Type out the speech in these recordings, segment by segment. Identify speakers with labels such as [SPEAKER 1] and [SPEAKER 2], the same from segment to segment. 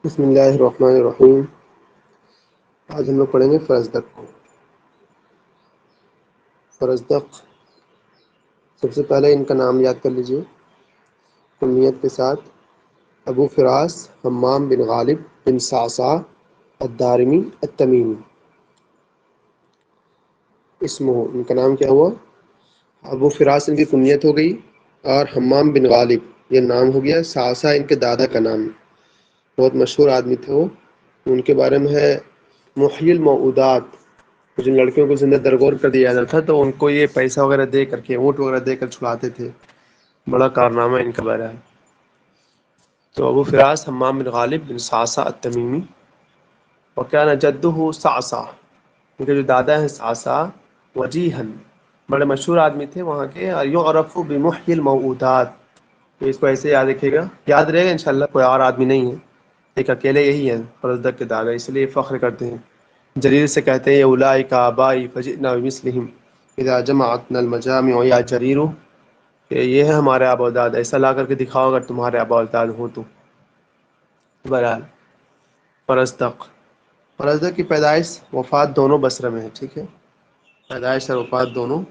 [SPEAKER 1] بسم اللہ الرحمن الرحیم۔ آج ہم لوگ پڑھیں گے فرزدق کو۔ فرزدق سب سے پہلے ان کا نام یاد کر لیجئے کنیت کے ساتھ۔ ابو فراس حمام بن غالب بن صعصع الدارمی التمیمی اسمہ، ان کا نام کیا ہوا؟ ابو فراس ان کی کنیت ہو گئی، اور حمام بن غالب یہ نام ہو گیا۔ صعصع ان کے دادا کا نام، بہت مشہور آدمی تھے وہ۔ ان کے بارے میں ہے محیی الموعودات، جن لڑکیوں کو زندہ درگور کر دیا جاتا تھا تو ان کو یہ پیسہ وغیرہ دے کر کے، اونٹ وغیرہ دے کر چھڑاتے تھے۔ بڑا کارنامہ ان کا بارے ہے۔ تو ابو فراس حمام بن غالب بن صعصع التمیمی، وکان جدہ صعصع، ان کے جو دادا ہیں صعصع، وجیہا بڑے مشہور آدمی تھے وہاں کے، یعرف بمحیی الموعودات، اس کو ایسے یاد رکھیے گا، یاد رہے گا انشاءاللہ، کوئی اور آدمی نہیں ہے، ایک اکیلے یہی ہے فرزدق کے دادا، اس لیے فخر کرتے ہیں۔ جریر سے کہتے ہیں اولئک آبائی فجئنا بمثلہم اذا جمعتنا المجامع یا جریر، کہ یہ ہے ہمارے آبا و اجداد، ایسا لا کر کے دکھاؤ اگر تمہارے آبا و اجداد ہوں تو۔ بہرحال فرزدق کی پیدائش وفات دونوں بصرہ میں ہے، ٹھیک ہے، پیدائش اور وفات دونوں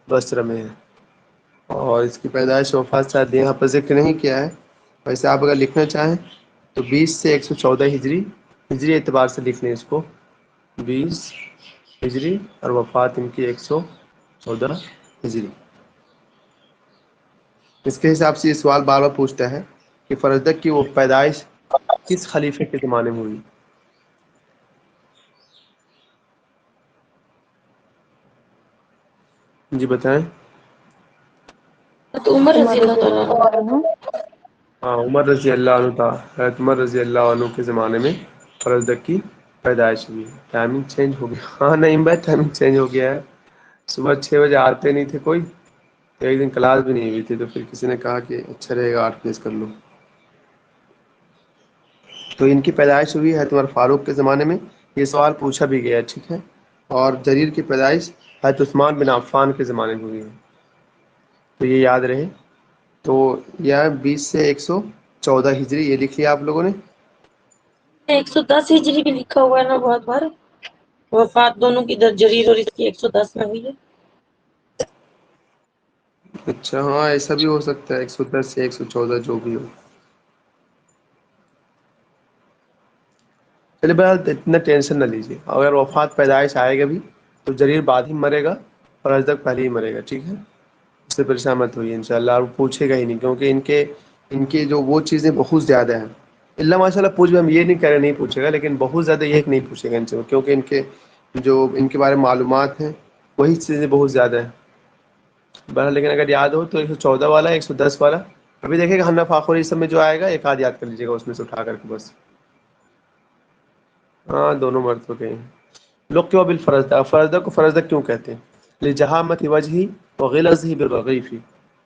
[SPEAKER 1] بصرہ میں ہے، اور اس کی پیدائش و وفات شاید یہاں پر ذکر نہیں کیا ہے، ویسے آپ اگر لکھنا چاہیں تو 20 سے 114 ہجری، ہجری اعتبار سے لکھ لیں اس کو، 20 ہجری، اور وفات ان کی 114 ہجری۔ اس کے حساب سے یہ سوال بار بار پوچھتا ہے کہ فرزدق کی وہ پیدائش کس خلیفے کے زمانے میں ہوئی؟ جی بتائیں۔
[SPEAKER 2] تو عمر
[SPEAKER 3] عمر
[SPEAKER 2] رضی اللہ
[SPEAKER 3] رضی
[SPEAKER 2] تعالیٰ عنہ۔
[SPEAKER 3] اللہ عنہ۔
[SPEAKER 1] ہاں، عمر رضی اللہ عنہ تھا، حضرت عمر رضی اللہ عنہ کے زمانے میں فرزدق کی پیدائش ہوئی۔ ٹائمنگ چینج ہو گیا، ہاں نہیں بھائی ٹائمنگ چینج ہو گیا ہے، صبح 6 بجے آتے نہیں تھے کوئی، ایک دن کلاس بھی نہیں ہوئی تھی تو پھر کسی نے کہا کہ اچھا رہے گا 8 پیس کر لو، تو ان کی پیدائش ہوئی حضرت عمر فاروق کے زمانے میں، یہ سوال پوچھا بھی گیا، ٹھیک ہے، اور جریر کی پیدائش حضرت عثمان بن عفان کے زمانے میں ہوئی ہے، تو یہ یاد رہے۔ تو یہ 20 سے 114 ہجری، یہ لکھ لیا آپ لوگوں نے؟
[SPEAKER 2] 110 ہجری بھی لکھا ہوا ہے نا بہت بار، وفات دونوں کی جریر اور اس کی 110 میں ہوئی ہے۔
[SPEAKER 1] اچھا ہاں، ایسا بھی ہو سکتا ہے، 110 سے 114 جو بھی ہو۔ چلیے بہرحال اتنا ٹینشن نہ لیجیے، اگر وفات پیدائش آئے گا بھی تو جریر بعد ہی مرے گا، فرزدق پہلے ہی مرے گا، ٹھیک ہے، اس سے پریشان مت ہوئی انشاءاللہ، اور پوچھے گا ہی نہیں، کیونکہ ان کے جو وہ چیزیں بہت زیادہ ہیں، اللہ ماشاء اللہ پوچھ بھی، ہم یہ نہیں کہہ رہے نہیں پوچھے گا، لیکن بہت زیادہ یہ نہیں پوچھے گا ان سے، کیونکہ ان کے بارے میں معلومات ہیں وہی چیزیں بہت زیادہ ہیں۔ بہرحال لیکن اگر یاد ہو تو 114 والا، 110 والا، ابھی دیکھیں گا ہم فاخر اس سب میں جو آئے گا ایک آدھ یاد کر لیجیے گا اس میں سے اٹھا کر کے بس۔ ہاں دونوں مرد تو گئے ہیں۔ لقب بالفرزدق، فرزدق کو فرزدق کیوں کہتے ہیں؟ لجہامت وجہی وغلظہ بالرغیف،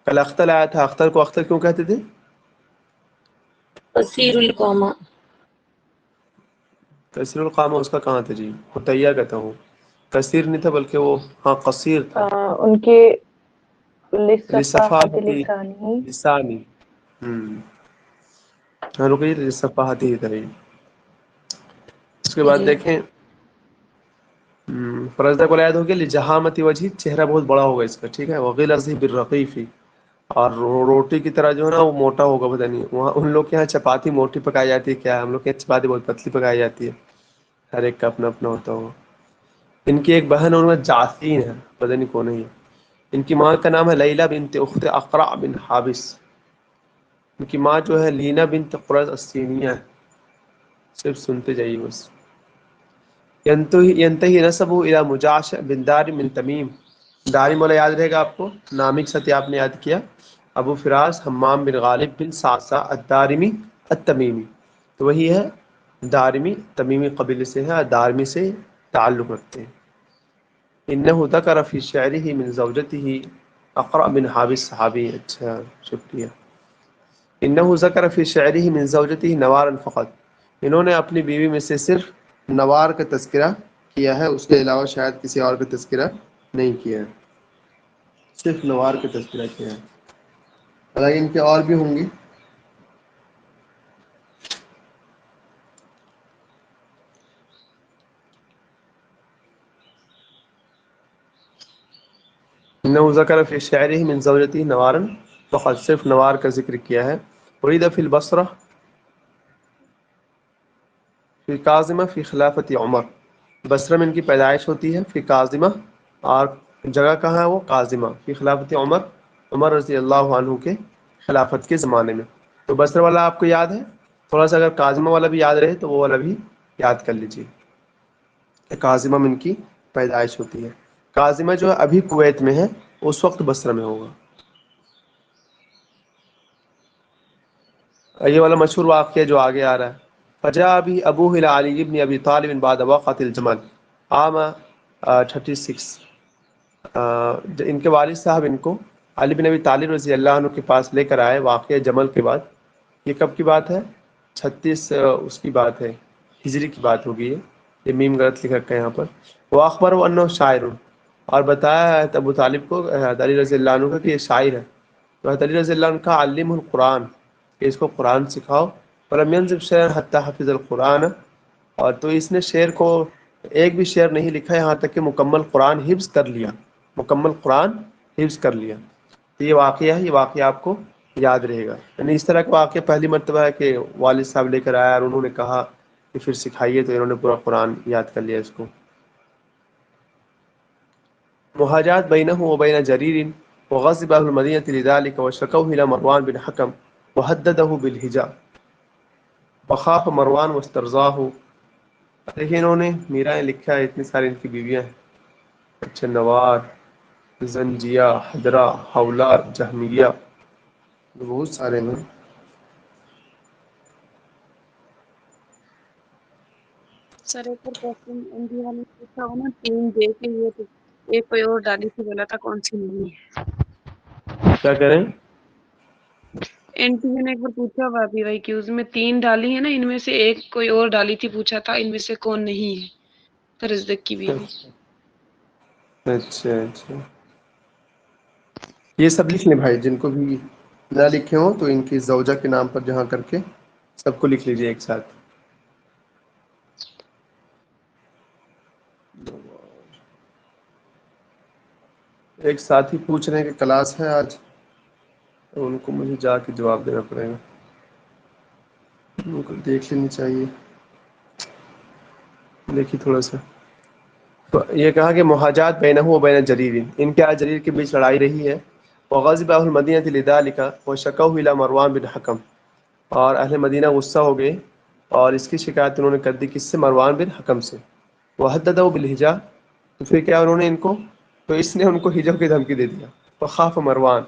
[SPEAKER 1] کل اختر آیا تھا، اختر کو اختر کیوں کہتے تھے؟
[SPEAKER 2] قصیر القامہ۔
[SPEAKER 1] کثیر القامہ اس کا کہاں تھا جی؟ متیہ کہتا ہوں، کثیر نہیں تھا بلکہ وہ ہاں قصیر تھا،
[SPEAKER 3] ان کے لصفاحت
[SPEAKER 1] لصفاحتی
[SPEAKER 3] لسانی۔
[SPEAKER 1] لسانی، ہاں رکیے، لصفاحتی تھا۔ اس کے بعد
[SPEAKER 2] جی
[SPEAKER 1] دیکھیں فرزدق کو یاد ہوگی لجہامت وجہی، چہرہ بہت بڑا ہوگا اس کا، ٹھیک ہے، وغلظہ بالرغیف، اور روٹی کی طرح جو ہے نا وہ موٹا ہوگا، پتہ نہیں وہاں ان لوگ کے یہاں چپاتی موٹی پکائی جاتی ہے کیا، ہم لوگ کے یہاں چپاتی بہت پتلی پکائی جاتی ہے، ہر ایک کا اپنا اپنا ہوتا ہوگا۔ ان کی ایک بہن اور جاثین ہے، پتہ نہیں کون ہے یہ۔ ان کی ماں کا نام ہے لیلہ بنت اخت اقرع بن حابس، ان کی ماں جو ہے لینا بنت قرظ السینیہ، صرف سنتے جائیے بس۔ ینتہی نسبہ الی مجاشع بن دارم بن تمیم، دارم والا یاد رہے گا آپ کو، نامک سطح آپ نے یاد کیا، ابو فراس حمام بن غالب بن صعصع الدارمی التمیمی، تو وہی ہے دارمی، تمیمی قبیلے سے ہے، دارمی سے تعلق رکھتے ہیں۔ انہ ذکر فی شعرہ من زوجتہ اقرع بن حابس، صحابی، اچھا شکریہ۔ انہ ذکر فی شعرہ من زوجتہ نوارا فقط، انہوں نے اپنی بیوی میں سے صرف نوار کا تذکرہ کیا ہے، اس کے علاوہ شاید کسی اور کا تذکرہ نہیں کیا ہے، صرف نوار کا تذکرہ کیا ہے، حالانکہ ان کے اور بھی ہوں گی۔ انه ذکر فی شعرہ من زوجتہ نوارا، فقط صرف نوار کا ذکر کیا ہے. ولد فی البصرہ فی کاظمہ فی خلافت عمر، بصرہ میں ان کی پیدائش ہوتی ہے، فی کاظمہ، اور جگہ کہاں ہے وہ؟ کاظمہ، فی خلافت عمر، عمر رضی اللہ عنہ کے خلافت کے زمانے میں. تو بصرہ والا آپ کو یاد ہے، تھوڑا سا اگر کاظمہ والا بھی یاد رہے تو وہ والا بھی یاد کر لیجیے کہ کاظمہ میں ان کی پیدائش ہوتی ہے. کاظمہ جو ہے ابھی کویت میں ہے، اس وقت بصرہ میں ہوگا. یہ والا مشہور واقعہ جو آگے آ رہا ہے، فجاء بھی ابوہ الی علی بن ابی طالب بعد وقعۃ الجمل، عام 36. ان کے والد صاحب ان کو علی بن ابی طالب رضی اللہ عنہ کے پاس لے کر آئے واقعہ جمل کے بعد. یہ کب کی بات ہے؟ 36 اس کی بات ہے، ہجری کی بات ہوگی. یہ میم غلط لکھ رکھا ہے یہاں پر. واخبر انہ شاعر، اور بتایا ہے ابو طالب کو علی رضی اللہ عنہ کا کہ یہ شاعر ہے. تو علی رضی اللہ عنہ کا علمہ القرآن، کہ اس کو قرآن سکھاؤ. فلم ينظم شعرا حتى حفظ القرآن، اور تو اس نے شعر کو ایک بھی شعر نہیں لکھا یہاں تک کہ مکمل قرآن حفظ کر لیا، مکمل قرآن حفظ کر لیا. تو یہ واقعہ ہے، یہ واقعہ آپ کو یاد رہے گا. یعنی اس طرح کا واقعہ پہلی مرتبہ ہے کہ والد صاحب لے کر آیا اور انہوں نے کہا کہ پھر سکھائیے، تو انہوں نے پورا قرآن یاد کر لیا اس کو. محاجات بینہ و بین جریر وغضب اہل المدینہ لذلک وشکوہ الی مروان بن حکم وحددہ بالحجا وخاف مروان واسترضاہ. دیکھیں انہوں نے میرا لکھا ہے، اتنی ساری ان کی بیویاں ہیں. اچھا، نوار، زنجیہ، حدرہ، حولہ، جہمیہ، بہت سارے ہیں.
[SPEAKER 3] سر ایک اور کوشچن انڈیا نے پوچھا ہو نا، 3 دے کے یہ تو ایک کوئی اور ڈالی تھی، بولا تھا کون سی نہیں ہے.
[SPEAKER 1] کیا کریں؟
[SPEAKER 3] این ٹی نے ایک بار پوچھا ہوا بھی بھائی کہ اس میں 3 ڈالی ہے نا، ان میں سے ایک کوئی اور ڈالی تھی، پوچھا تھا ان میں سے کون نہیں ہے. فرزدق کی بیوی.
[SPEAKER 1] اچھا اچھا، یہ سب لکھ لیں بھائی، جن کو بھی نہ لکھے ہوں تو ان کی زوجہ کے نام پر جہاں کر کے سب کو لکھ لیجیے ایک ساتھ. ایک ساتھی پوچھ رہے ہیں کہ کلاس ہے آج، تو ان کو مجھے جا کے جواب دینا پڑے گا. ان کو دیکھ لینی چاہیے. دیکھیے تھوڑا سا، یہ کہا کہ محاجات بینہ و بین جریر، ان کے جریر کے بیچ لڑائی رہی ہے. وغضب اہل المدینہ لذلک وشکوہ الی مروان بن حکم، اور اہل مدینہ غصہ ہو گئے اور اس کی شکایت انہوں نے کر دی کس سے؟ مروان بن حکم سے. وحددہ بالحجا، تو پھر کیا انہوں نے ان کو، تو اس نے ان کو ہجو کی دھمکی دے دیا. وخاف مروان،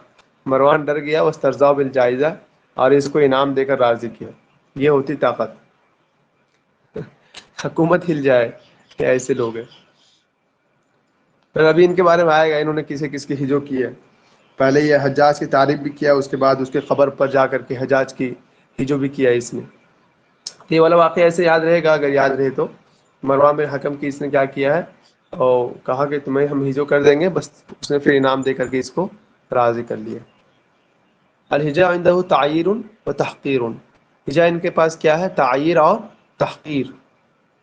[SPEAKER 1] مروان ڈر گیا. واسترضاہ بالجائزہ، اور اس کو انعام دے کر راضی کیا. یہ ہوتی طاقت، حکومت ہل جائے کہ ایسے لوگ ہیں. پھر ابھی ان کے بارے میں آئے گا انہوں نے کسی کس کی ہجو کی ہے. پہلے یہ حجاج کی تعریف بھی کیا، اس کے بعد اس کے خبر پر جا کر کے حجاج کی ہجو بھی کیا اس نے. یہ والا واقعہ ایسے یاد رہے گا اگر یاد رہے تو. مروان بن حکم کی اس نے کیا کیا ہے، اور کہا کہ تمہیں ہم ہجو کر دیں گے، بس اس نے پھر انعام دے کر کے اس کو راضی کر لیا. الحجا عندہ تعیر و تحقیر، ہجا ان کے پاس کیا ہے؟ تعیر اور تحقیر.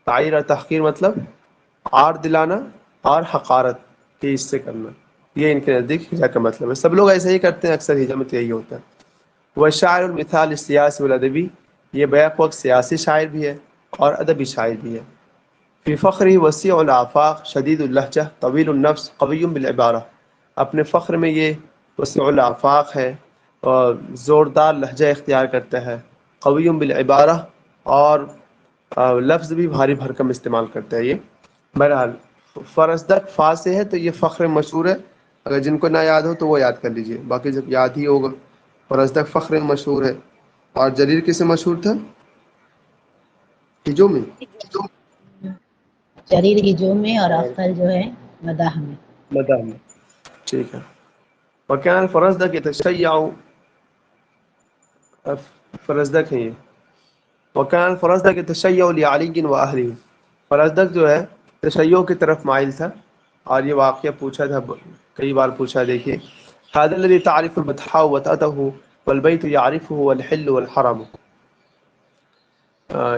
[SPEAKER 1] تعیر اور تحقیر مطلب آر دلانا اور حقارت کے اس سے کرنا، یہ ان کے نزدیک ہجا کا مطلب ہے. سب لوگ ایسے ہی کرتے ہیں، اکثر ہجا میں تو یہی ہوتا ہے. والشاعر المثال السیاسی والادبی، یہ بیک وقت سیاسی شاعر بھی ہے اور ادبی شاعر بھی ہے. فی فخری وسیع الآفاق شدید اللہجہ طویل النفس قوی بالعبارہ، اپنے فخر میں یہ وسیع الآفاق ہے اور زوردار لہجہ اختیار کرتا ہے. قوی بالعبارہ، اور لفظ بھی بھاری بھرکم استعمال کرتا ہے. یہ بہرحال فرزدق فا سے ہے تو یہ فخر مشہور ہے. اگر جن کو نہ یاد ہو تو وہ یاد کر لیجئے، باقی جب یاد ہی ہوگا. فرزدق فخر مشہور ہے. اور جریر کس سے مشہور تھا؟ ہجو میں.
[SPEAKER 4] جریر ہجو میں اور اختر جو ہے مداح میں.
[SPEAKER 1] مداح میں، ٹھیک ہے. وکان فرزدق یتشیع، فرزدق ہے یہ. وکان فرزدق یتشیع لعلی و اہلہ، فرزدق جو ہے تشیع کی طرف مائل تھا. اور یہ واقعہ پوچھا تھا، کئی بار پوچھا. دیکھیے، هذا الذي تعرف البطحاء وطأته والبيت يعرفه والحل والحرم.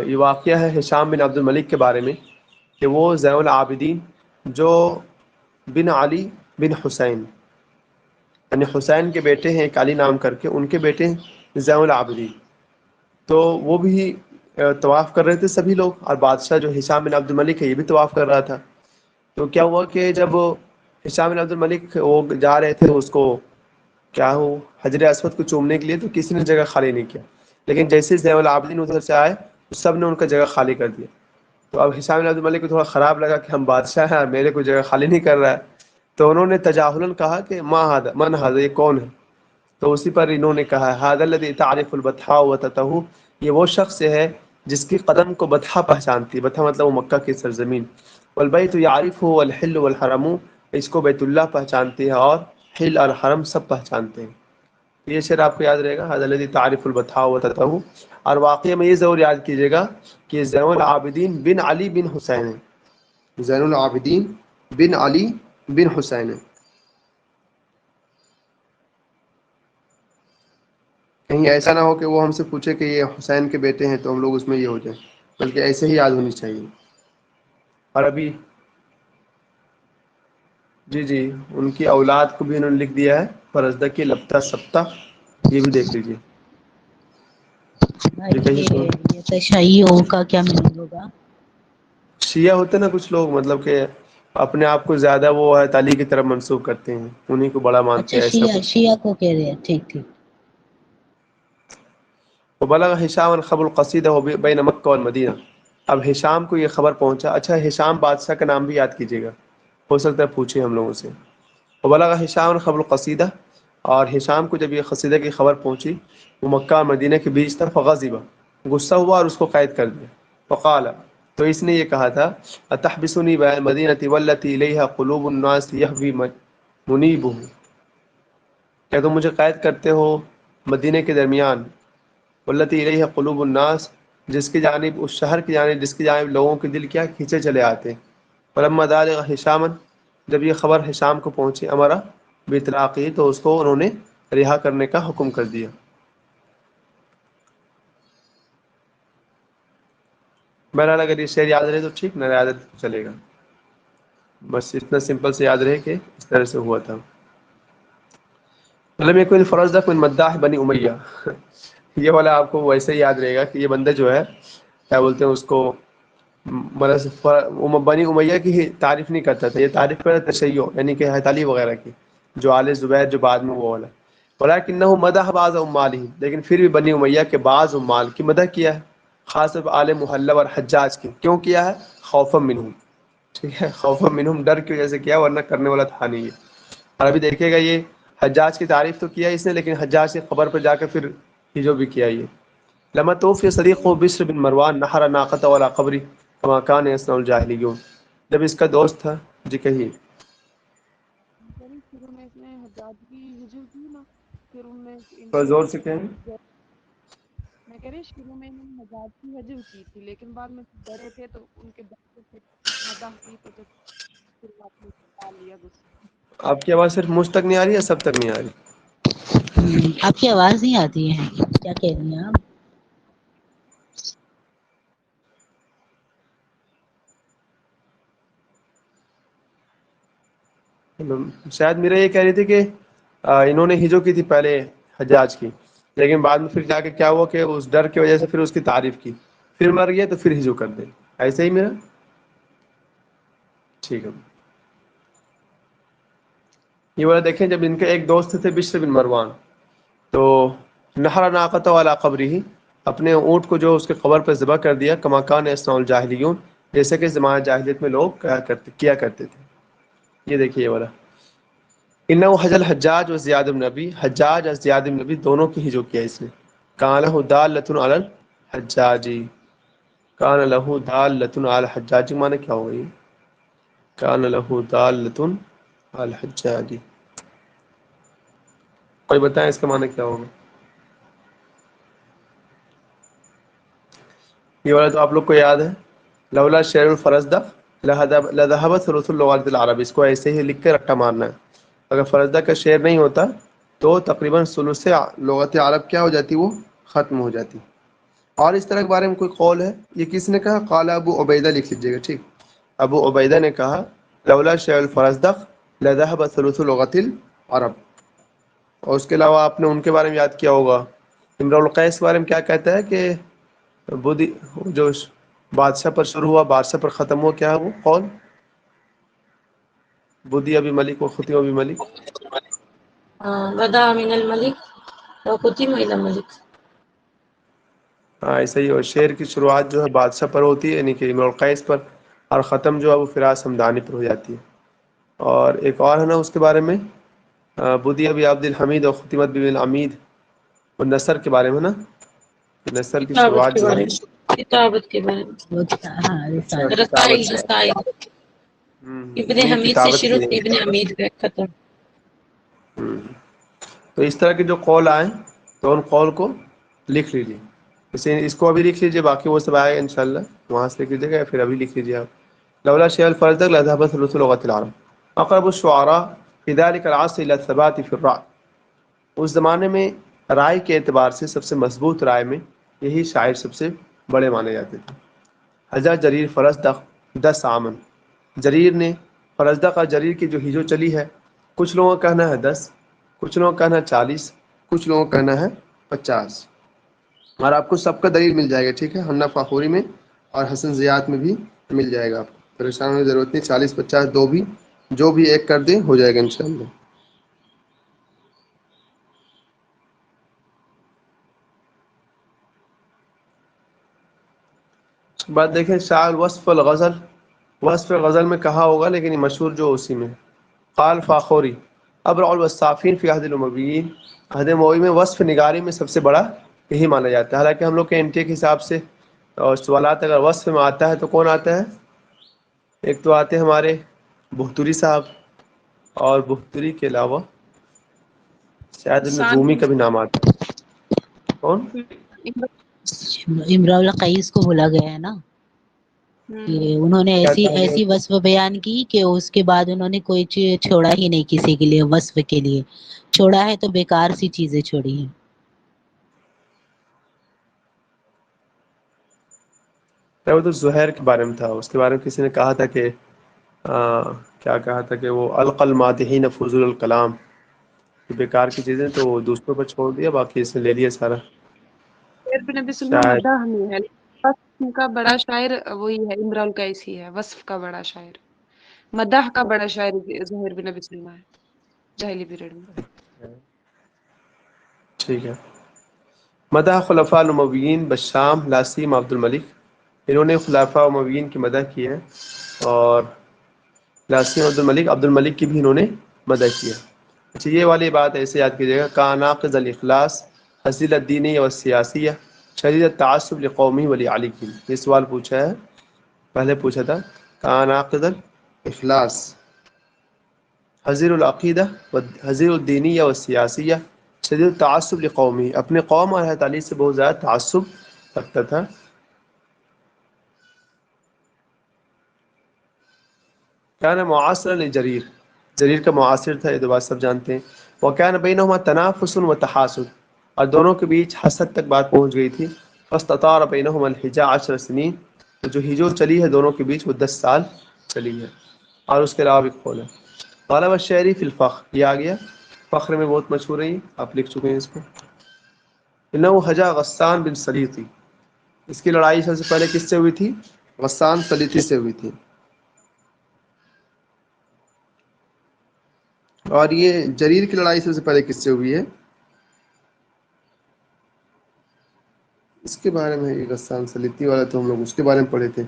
[SPEAKER 1] یہ واقعہ ہے ہشام بن عبد الملک کے بارے میں کہ وہ زین العابدین جو بن علی بن حسین، یعنی حسین کے بیٹے ہیں ایک علی نام کر کے، ان کے بیٹے ہیں زین العابدین، تو وہ بھی طواف کر رہے تھے سبھی لوگ، اور بادشاہ جو ہشام بن عبد الملک ہے یہ بھی طواف کر رہا تھا. تو کیا ہوا کہ جب ہشام بن عبد الملک وہ جا رہے تھے اس کو کیا ہو حجر اسود کو چومنے کے لیے، تو کسی نے جگہ خالی نہیں کیا، لیکن جیسے زین العابدین ادھر سے آئے تو سب نے ان کا جگہ خالی کر دیا. تو اب ہشام بن عبد الملک کو تھوڑا خراب لگا کہ ہم بادشاہ ہیں، میرے کو جگہ خالی نہیں کر رہا ہے، تو انہوں نے تجاہلاً کہا کہ ما ہذا من ہذا، یہ کون ہے؟ تو اسی پر انہوں نے کہا ھذا الذی تعرف البطحاء وتتہ، یہ وہ شخص ہے جس کی قدم کو بطحا پہچانتی ہے، بطحا مطلب وہ مکہ کی سرزمین، والبیت یعرفہ والحل والحرم، اس کو بیت اللہ پہچانتی ہے اور حل اور حرم سب پہچانتے ہیں. یہ شعر آپ کو یاد رہے گا ھذا الذی تعرف البطحاء وتتہ. اور واقعہ میں یہ ضرور یاد کیجیے گا کہ زین العابدین بن علی بن حسین ہے، زین العابدین بن علی بن حسین ہے. کہیں ایسا نہ ہو کہ وہ ہم سے پوچھے کہ یہ حسین کے بیٹے ہیں تو ہم لوگ اس میں یہ ہو جائیں، بلکہ ایسے ہی یاد ہونی چاہیے. اور ابھی جی ان کی اولاد کو بھی انہوں نے لکھ دیا ہے، فرزدق لپتہ سبتہ، یہ بھی دیکھ لیجیے.
[SPEAKER 4] بھائی
[SPEAKER 1] کہیں
[SPEAKER 4] یہ تشیعوں کا کیا مطلب ہوگا؟
[SPEAKER 1] شیعہ ہوتے نا کچھ لوگ، مطلب کہ اپنے آپ کو زیادہ وہ ہے علی کی طرف منسوب کرتے ہیں، انہیں کو بڑا مانتے
[SPEAKER 4] اچھا
[SPEAKER 1] ہیں، ایسا کچھ.
[SPEAKER 4] شیعہ کو کہہ رہے ہیں، ٹھیک.
[SPEAKER 1] وبلغ ہشام خبر القصیدہ بین مکہ والمدینہ. اب ہشام کو یہ خبر پہنچا. اچھا ہشام بادشاہ کا نام بھی یاد کیجیے گا، ہو سکتا ہے پوچھے ہم لوگوں سے. وبلغ ہشام خبر القصیدہ، اور ہشام کو جب یہ قصیدہ کی خبر پہنچی، وہ مکہ اور مدینہ کے بیچ تھا، فغضب، غصہ ہوا اور اس کو قید کر دیا. فقال، تو اس نے یہ کہا تھا اتحبسنی بالمدینہ والتی الیہا قلوب الناس یہوی منیبہ، کیا تم مجھے قید کرتے ہو مدینہ کے درمیان، والتی الیہا قلوب الناس، جس کی جانب اس شہر کی جانب جس کی جانب لوگوں کے دل کیا کھینچے چلے آتے ہیں. فلما بالغ ہشام، جب یہ خبر ہشام کو پہنچی، امرا باطلاقہ، تو اس کو انہوں نے رہا کرنے کا حکم کر دیا. بہرحال اگر یہ شعر یاد رہے تو ٹھیک، نہ یاد چلے گا، بس اتنا سمپل سے یاد رہے کہ اس طرح سے ہوا تھا. لم يكن فرزدق من مداح بنی امیہ، یہ والا آپ کو ویسے ہی یاد رہے گا کہ یہ بندہ جو ہے کیا بولتے ہیں اس کو، بنی امیہ کی ہی تعریف نہیں کرتا تھا، یہ تعریف کرتا تشیع یعنی کہ حضرت علی وغیرہ کی، جو آل زبیر جو بعد میں وہ والا. ولکنہ مدح بعض عمالہ، لیکن پھر بھی بنی امیہ کے بعض عمال کی مدح کیا ہے، خاص آل محلہ اور حجاج کی. کیوں کیا ہے؟ خوفا منہم، ٹھیک ہے، خوفا منہم، ڈر کی وجہ سے کیا، ورنہ کرنے والا تھا نہیں. اور ابھی دیکھیے گا یہ حجاج کی تعریف تو کیا اس نے، لیکن حجاج کی خبر پر جا کر پھر جو بھی کیا یہ. لما توفی صدیقہ بشر بن مروان نحر ناقۃ علی قبری کما کان یصنع الجاہلیون، جب اس کا دوست تھا، جی کہیے.
[SPEAKER 3] شروع میں اس نے حجاج کی ہجو کی نا، پھر ان نے ان
[SPEAKER 1] تھوڑا
[SPEAKER 3] کے
[SPEAKER 1] زور سے کہیں.
[SPEAKER 3] میں کہہ رہی شروع میں انہوں نے حجاج کی ہجو کی تھی، لیکن بعد میں ڈرے تھے تو ان کے ڈر سے مداح کی، تو جب پھر واپس ڈال لیا غصہ.
[SPEAKER 1] آپ کی آواز صرف مجھ تک نہیں آ رہی ہے، سب تک نہیں آ رہی؟
[SPEAKER 4] آپ کی آواز نہیں آتی ہے، کیا کہہ رہی ہیں آپ؟
[SPEAKER 1] شاید میرا یہ کہہ رہی تھی کہ انہوں نے ہجو کی تھی پہلے حجاج کی، لیکن بعد میں پھر جا کے کیا ہوا کہ اس ڈر کی وجہ سے پھر اس کی تعریف کی، پھر مر گیا تو پھر ہجو کر دے. ایسے ہی میرا ٹھیک ہے. یہ والا دیکھیں، جب ان کے ایک دوست تھے بشر بن مروان، تو نحر ناقۃ علی قبرہ، اپنے اونٹ کو جو اس کے قبر پر ذبح کر دیا، کما کان یصنع الجاہلیون، جیسے کہ زمانہ جاہلیت میں لوگ کیا کرتے تھے. یہ دیکھیے یہ والا انہ حجل حجاج و زیاد بن نبی، حجاج اور زیاد بن نبی دونوں کی ہجو کیا اس نے. کان لہ دالۃ علی الحجاج، کان لہ دالۃ علی الحجاج معنی کیا ہوگا یہ؟ کان لہ دالۃ علی الحجاج، کوئی بتائیں اس کا معنی کیا ہوگا؟ یہ والا تو آپ لوگ کو یاد ہے، لولا شعر الفرزدق لذهبت ثلث اللغات العرب، اس کو ایسے ہی لکھ کے رٹا مارنا ہے. اگر فرزدق کا شعر نہیں ہوتا تو تقریباً ثلث لغت عرب کیا ہو جاتی، وہ ختم ہو جاتی. اور اس طرح کے بارے میں کوئی قول ہے؟ یہ کس نے کہا؟ قال ابو عبیدہ، لکھ لیجیے گا ٹھیک. ابو عبیدہ نے کہا لولا شعر الفرزدق لذهب ثلث لغت العرب. اور اس کے علاوہ آپ نے ان کے بارے میں یاد کیا ہوگا، امرؤ القیس کے بارے میں کیا کہتا ہے کہ بدی جو بادشاہ پر شروع ہوا بادشاہ پر ختم ہوا، کیا ہے وہ قول؟ بدی ابی ملک و ختم ابی ملک.
[SPEAKER 2] بدا من الملک وختم الى الملک.
[SPEAKER 1] ہاں ایسا ہی، اور شعر کی شروعات جو ہے بادشاہ پر ہوتی ہے، یعنی کہ امرؤ القیس پر، اور ختم جو ہے وہ فراس ہمدانی پر ہو جاتی ہے. اور ایک اور ہے نا اس کے بارے میں، بدی ابی عبد الحمید اور ختمت بن العمید، اور نثر کے بارے میں نا، نثر کی
[SPEAKER 2] کتابت
[SPEAKER 1] شروعات
[SPEAKER 2] کے
[SPEAKER 1] جو ہے.
[SPEAKER 2] بارے میں، کتابت کے بارے میں،
[SPEAKER 4] وہ ہاں
[SPEAKER 1] اچھا
[SPEAKER 4] رسالہ.
[SPEAKER 2] رسائل
[SPEAKER 1] کتابت.
[SPEAKER 2] رسائل ابن
[SPEAKER 1] نہیں
[SPEAKER 2] حمید سے
[SPEAKER 1] کتابت
[SPEAKER 2] شروع،
[SPEAKER 1] کی
[SPEAKER 2] ابن حمید پہ ختم.
[SPEAKER 1] تو اس طرح کے جو قول آئیں تو ان قول کو لکھ لیجیے. اسے اس کو ابھی لکھ لیجیے، باقی وہ سب آئے گا انشاءاللہ وہاں سے لکھ لیجیے گا، یا پھر ابھی لکھ لیجیے آپ. لولا شیء الفرد لذهب ثلث لغة العرب اقرب الشعراء في ذلك العصر الى الثبات في الرأي. اس زمانے میں رائے کے اعتبار سے سب سے مضبوط رائے میں یہی شاعر سب سے بڑے مانے جاتے تھے. حضرت جریر فرزدق 10 عامن، جریر نے فرزدق اور جریر کی جو ہجو چلی ہے، کچھ لوگوں کا کہنا ہے 10، کچھ لوگوں کا کہنا ہے 40، کچھ لوگوں کا کہنا ہے 50. اور آپ کو سب کا دلیل مل جائے گا، ٹھیک ہے، ہنہ فاخوری میں اور حسن زیات میں بھی مل جائے گا. آپ کو پریشان ہونے کی ضرورت نہیں، 40 50 دو بھی جو بھی ایک کر دیں ہو جائے گا انشاءاللہ. اس کے بعد دیکھیں شاعر وصف الغزل، وصف غزل میں کہا ہوگا لیکن یہ مشہور جو اسی میں. قال فاخوری ابرع الوصافین فی عہد الامویین، عہد اموی میں وصف نگاری میں سب سے بڑا یہی مانا جاتا ہے. حالانکہ ہم لوگ کے انٹیک کے حساب سے اور سوالات اگر وصف میں آتا ہے تو کون آتا ہے؟ ایک تو آتے ہیں ہمارے بختری صاحب، اور بختری کے علاوہ شاید ابن
[SPEAKER 3] سعد
[SPEAKER 1] رومی
[SPEAKER 3] بن
[SPEAKER 1] کا بھی نام آتا ہے. کون؟
[SPEAKER 4] امرؤ القیس کو بولا گیا ہے نا کہ انہوں نے
[SPEAKER 1] کیا
[SPEAKER 4] ایسی
[SPEAKER 1] کہا گیا؟
[SPEAKER 4] ایسی وصف بیان کی کہ اس کے بعد انہوں نے کوئی چیز چھوڑا ہی نہیں کسی کے لیے، وصف کے لیے چھوڑا ہے تو بیکار سی چیزیں چھوڑی ہیں.
[SPEAKER 1] وہ تو زہیر کے بارے میں تھا، اس کے بارے میں کسی نے کہا تھا کہ کیا کہا تھا کہ وہ القى المادحین فضول الکلام، بیکار کی چیزیں تو وہ دوسروں پر چھوڑ دیا، باقی اس نے لے لیا سارا.
[SPEAKER 3] شعر پہ نبی صلی اللہ علیہ وسلم
[SPEAKER 1] شاید
[SPEAKER 3] مدح میں ہے، وصف کا بڑا شاعر وہی ہے امرؤ القیس ہی ہے، وصف کا بڑا شاعر. مدح کا بڑا شاعر زہیر بن نبی صلی اللہ ہے جاہلی پیریڈ میں.
[SPEAKER 1] ٹھیک ہے. مدح خلفاء الامویین بشام لاسیم عبد الملک، انہوں نے خلفاء امویین کی مدح کی ہے، اور لاسیم عبد الملک کی بھی انہوں نے مدح کی ہے. اچھا یہ والی بات ایسے یاد کیجیے گا، کا ناقض الاخلاص حسیل الدینی و سیاسیہ شدید التعصب لقومی ولی علی کی. یہ سوال پوچھا ہے، پہلے پوچھا تھا کا ناقض الاخلاص حزیر العقیدہ و حزیر الدینیہ و سیاسیہ شدید التعصب لقومی، اپنے قوم اور اہل علی سے بہت زیادہ تعصب رکھتا تھا. کان معاصرا لجریر، جریر کا معاصر تھا، یہ تو بات سب جانتے ہیں. وکان بینہما تنافس و تحاسد، اور دونوں کے بیچ حسد تک بات پہنچ گئی تھی. فاستطار بینہما الحجا 10 سنین، تو جو ہجو چلی ہے دونوں کے بیچ وہ 10 سال چلی ہے. اور اس کے علاوہ بھی قول ہے. غالب الشعری فی الفخر، یہ آ گیا فخر میں بہت مشہور ہے، آپ لکھ چکے ہیں اس کو. انہو حجا غسان بن سلیطی، اس کی لڑائی سب سے پہلے کس سے ہوئی تھی؟ غسان سلیطی سے ہوئی تھی. اور یہ جریر کی لڑائی سب سے پہلے کس سے ہوئی ہے؟ اس کے بارے میں یہ غسان سلیطی والا تو ہم لوگ اس کے بارے میں پڑھے تھے.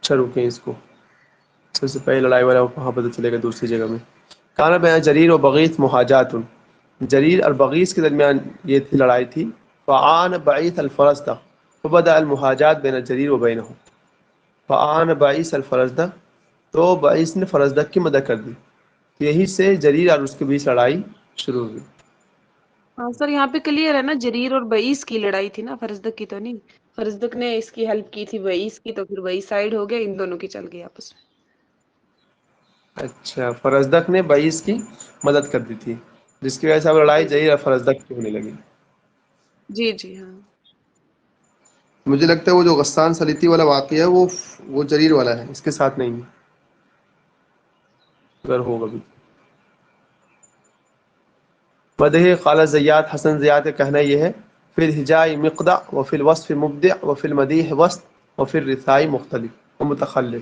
[SPEAKER 1] اچھا رکیں اس کو، سب سے پہلے لڑائی والا وہاں پتہ چلے گا دوسری جگہ میں. کانا بیان جریر و بغیث مہاجات، جریر اور بغیث کے درمیان یہ تھی لڑائی تھی. فعان بعیث الفرزدق فبدأ المہاجات بین جریر و بینہ، فعان بعیث الفرزدق، تو بعیث نے فرزدق کی مدد کر دی، یہی سے جریر اور اس کے بیچ لڑائی شروع ہوئی.
[SPEAKER 3] ہاں سر یہاں پہ کلیئر ہے نا، جریر اور بعیث کی لڑائی تھی نا، فرزدق کی تو نہیں. فرزدق نے اس کی ہیلپ کی تھی بعیث کی، تو پھر بعیث سائڈ ہو گیا، ان دونوں کی چل گئی آپس میں.
[SPEAKER 1] اچھا فرزدق نے بعیث کی مدد کر دی تھی، جس کی وجہ سے اب لڑائی
[SPEAKER 3] جی
[SPEAKER 1] جریر اور فرزدق کی ہونے لگی.
[SPEAKER 3] جی جی ہاں.
[SPEAKER 1] مجھے لگتا ہے وہ جو غسان سلیطی والا واقعہ ہے وہ جریر والا ہے، اس کے ساتھ نہیں ہے. اگر ہوگا بھی. مدح قال زیاد، حسن زیاد کا کہنا یہ ہے فی الہجاء مقدع وفی الوصف مبدع وفی المدیح وسط وفی الرثاء مختلف ومتخلف.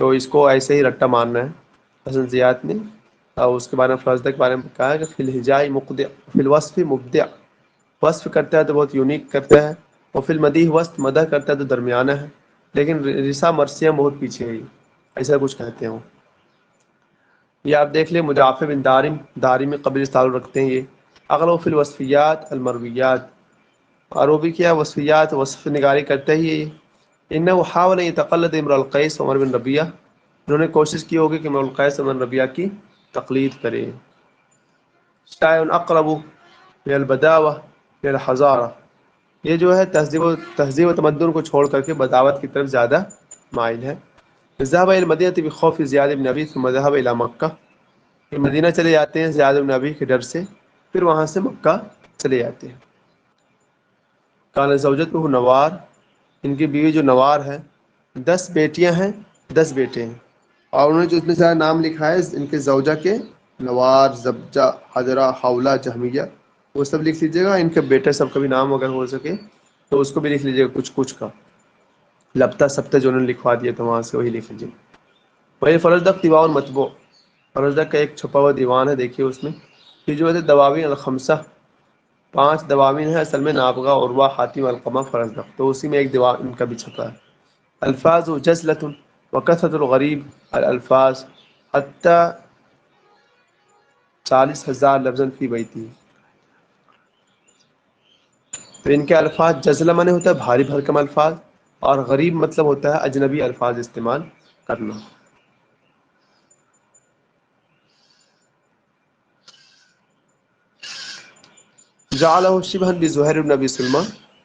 [SPEAKER 1] تو اس کو ایسے ہی رٹا ماننا ہے حسن زیاد نے. اور اس کے بارے میں فرزدہ کے بارے میں کہا ہے کہ فی الہجاء مقدع فی الوصف مبدع، وصف کرتا ہے تو بہت یونیک کرتا ہے، اور فی المدیح وسط، مدح کرتا ہے تو درمیانہ ہے، لیکن رثا مرثیہ بہت پیچھے ہے، ایسا کچھ کہتے ہیں وہ. یہ آپ دیکھ لیں مجافع بن دارمی قبل تعلق رکھتے ہیں. یہ اغلب فی الوصفیات المرویات، اور وہ بھی کیا وصفیات وصف نگاری کرتا ہی ہے. انه حاول يتقلد امر القیس عمر بن ربیعہ، انہوں نے کوشش کی ہوگی کہ امر القیس عمر بن ربیعہ کی تقلید کرے. شائع اقرب من البداوہ من الحضارہ، یہ جو ہے تہذیب و تمدن کو چھوڑ کر کے بداوت کی طرف زیادہ مائل ہے. ذهب الى المدینہ بخوف زیاد بن ابی ثم ذهب الى مکہ، یہ مدینہ چلے جاتے ہیں زیاد بن ابی کے ڈر سے، پھر وہاں سے مکہ چلے جاتے ہیں. کان زوجته نوار، ان کی بیوی جو نوار ہے، 10 بیٹیاں ہیں 10 بیٹے ہیں، اور انہوں نے جو اتنے سارا نام لکھا ہے ان کے زوجہ کے، نوار، زبجہ، حجرہ، حولہ، جہمیہ، وہ سب لکھ لیجیے گا. ان کے بیٹے سب کا بھی نام اگر ہو سکے تو اس کو بھی لکھ لیجیے گا کچھ کا. لپتہ سبتہ جو انہوں نے لکھوا دیا تھا وہاں سے وہی لکھ لیجیے. وہی فرزدق دیوان مطبوع، فرزدق کا ایک چھپا ہوا دیوان ہے، دیکھیے اس میں یہ جو ہے دواوین الخمسہ، 5 دواوین ہیں اصل میں، نابغہ، عروہ، حاتم، علقمہ، فرزدق، تو اسی میں ایک دیوان ان کا بھی چھپا ہے. الفاظ جزلۃ وکثرۃ الغریب الالفاظ حتی 40,000 لفظاً فی بیتی. تو ان کے الفاظ جزلہ معنی ہوتا ہے بھاری بھرکم الفاظ، اور غریب مطلب ہوتا ہے اجنبی الفاظ استعمال کرنا. جعلہ شبہا بزہیر بن ابی سلمہ،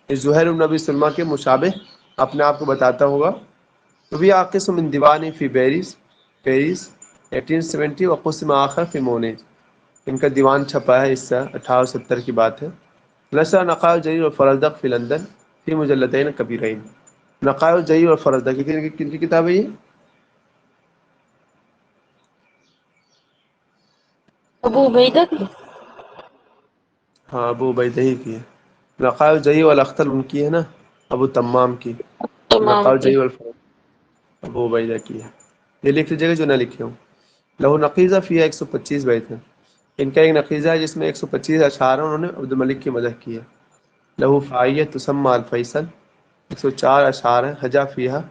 [SPEAKER 1] اس زہیر بن ابی سلمہ کے مشابہ اپنے آپ کو بتاتا ہوگا. وی عاقص من دیوانی فی پیرس 1870 وقسم آخر فی مونیج، ان کا دیوان چھپا ہے اس سے 1870 کی بات ہے. نشر نقائل جریر اور فرزدق فی لندن فی مجلدین کبیرین. نقائل جریر اور فرزدق کن کی کتاب ہے یہ؟
[SPEAKER 2] ابو عبیدہ کی.
[SPEAKER 1] ہاں ابو عبیدہ ہی کی ہے. نقائل جریر والاختر ان کی ہے نا، ابو تمام کی.
[SPEAKER 2] تمام
[SPEAKER 1] نقائل
[SPEAKER 2] کی.
[SPEAKER 1] جریر والفرزدق ابو عبیدہ کی ہے. یہ لکھ لیجیے گا جو نہ لکھے ہوں. لہو نقیزہ فی 125 بیت ہے، ان کا ایک نقیزہ ہے جس میں 125 اشعار ہیں، انہوں نے عبد الملک کی مدح کی ہے. لہو فائیہ تسمى الفیصل، 104 اشعار ہیں. حجا فیہا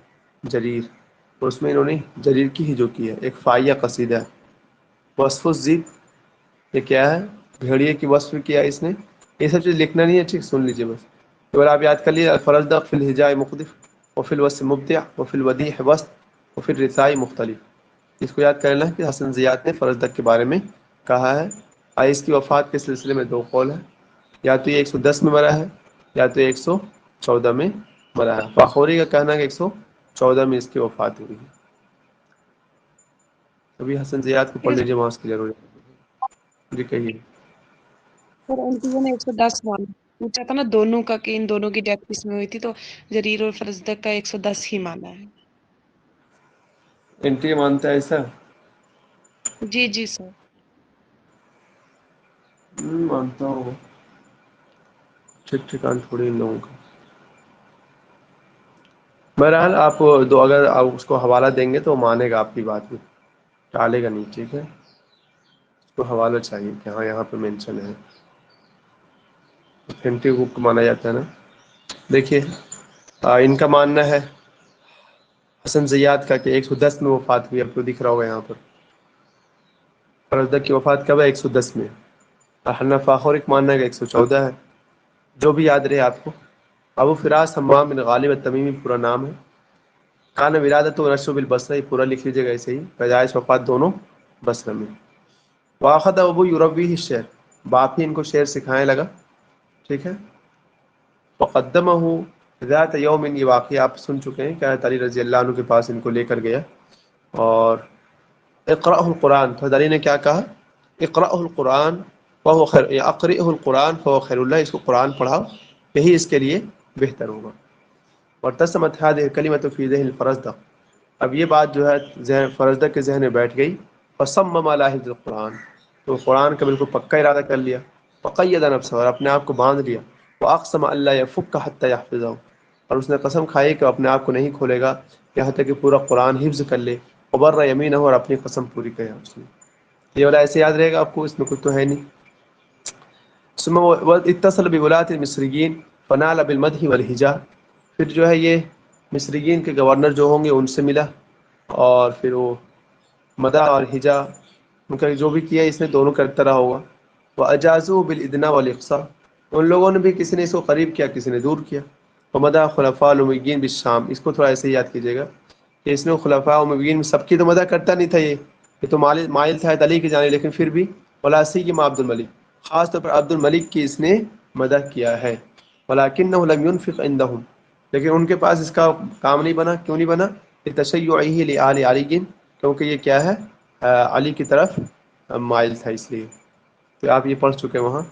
[SPEAKER 1] جریر، اور اس میں انہوں نے جریر کی ہی جو کی ہے ایک فائیہ قصیدہ ہے. وصف الذیب، یہ کیا ہے؟ بھیڑیے کی وصف کیا اس نے. یہ سب چیز لکھنا نہیں ہے، ٹھیک سن لیجیے بس. اگر آپ یاد کر لیے الفرزدق فی الہجاء مقدف وفی الوصف مبدع وفی المدیح وسط وفی الرثاء مختلف. اس کو یاد کر لینا کہ حسن زیاد نے فرزدق کے بارے میں کہا ہے. اس کی وفات کے سلسلے میں 2 قول ہیں، یا تو یہ 110 میں مرا ہے یا تو 114 میں مرا ہے. فاخوری کا کہنا ہے کہ 114 میں اس کی وفات ہوئی ہے. ابھی حسن زیاد کو پڑھ لیجیے، وہاں اس کی ضرورت ہے. جی کہیے.
[SPEAKER 3] سر انتیہ نے 110 والا پوچھا تھا نا دونوں کا، کہ ان دونوں کی ڈیتھ کس میں ہوئی تھی، تو جریر اور فرزدق کا 110 ہی مانا ہے.
[SPEAKER 1] انٹری مانتا ہے ایسا؟
[SPEAKER 3] جی جی سر.
[SPEAKER 1] مانتا ہوں، ٹھیک ٹھکان تھوڑی ان لوگوں کا. بہرحال آپ دو اگر آپ اس کو حوالہ دیں گے تو وہ مانے گا آپ کی بات میں، ٹالے گا نہیں. ٹھیک ہے، اس کو حوالہ چاہیے کہ ہاں یہاں پہ مینشن ہے. اتھینٹک بک مانا جاتا ہے نا. دیکھیے ان کا ماننا ہے حسن زیاد کا کہ 110 میں وفات ہوئی. آپ کو دکھ رہا ہوگا یہاں پر فرزدق کی وفات کب ہے؟ 110 میں. حنف فاخر ایک ماننا ہے کہ 114 ہے. جو بھی یاد رہے آپ کو. ابو فراس حمام بن غالب التمیمی پورا نام ہے. کان ولادت و نشو بالبصرہ، پورا لکھ لیجیے گا ایسے ہی. پیدائش وفات دونوں بصرہ میں. واخذ ابو یرویہ الشعر، باپ ہی ان کو شعر سکھانے لگا. ٹھیک ہے. وقدمہ ذات یوم، یہ واقعہ آپ سن چکے ہیں کہ حضرت علی رضی اللہ عنہ کے پاس ان کو لے کر گیا اور اقرأہ القرآن، تو حضرت علی نے کیا کہا؟ اقرأہ القرآن فهو خیر، اقرئہ القرآن فهو خیر اللہ، اس کو قرآن پڑھاؤ یہی اس کے لیے بہتر ہوگا. وارتسمت هذه الکلمۃ فی ذہن الفرزدق، اب یہ بات جو ہے فرزدق کے ذہن میں بیٹھ گئی. فصمم علی حفظ القرآن، تو قرآن کا بالکل پکا ارادہ کر لیا، وقید نفسہ، اور اپنے آپ کو باندھ لیا، واقسم اللہ یفک حتی یحفظہ، اور اس نے قسم کھائی کہ اپنے آپ کو نہیں کھولے گا یہاں تک کہ پورا قرآن حفظ کر لے، وبر یمینہ، اور اپنی قسم پوری کرے اس نے۔ یہ والا ایسے یاد رہے گا آپ کو، اس میں کچھ تو ہے نہیں۔ ثم اتصل بولاة المصریین فنال بالمدح والحجا، پھر جو ہے یہ مصریین کے گورنر جو ہوں گے ان سے ملا، اور پھر وہ مدح اور حجا ان کا جو بھی کیا اس نے دونوں کرتا رہا ہوگا۔ وَأَجَازُوا بِالْإِدْنَىٰ وَالْإِقْصَاءِ، ان لوگوں نے بھی کسی نے اس کو قریب کیا کسی نے دور کیا۔ وَمَدَحَ خُلَفَاءَ الْأُمَوِيِّينَ بِالشَّامِ، اس کو تھوڑا ایسے ہی یاد کیجیے گا کہ اس نے خلفاء امویین میں سب کی تو مدح کرتا نہیں تھا، یہ تو مائل تھا علی کی جانب، لیکن پھر بھی ولا سیما عبد الملک، خاص طور پر عبد الملک کی اس نے مدح کیا ہے۔ وَلَكِنَّهُ لَمْ يُنْفِقْ عِنْدَهُمْ، لیکن ان کے پاس اس کا کام نہیں بنا، کیوں نہیں بنا؟ لِتَشَيُّعِهِ لِآلِ عَلِيٍّ، کیونکہ یہ کیا ہے علی کی طرف مائل تھا اس لیے۔ تو آپ یہ پڑھ چکے وہاں،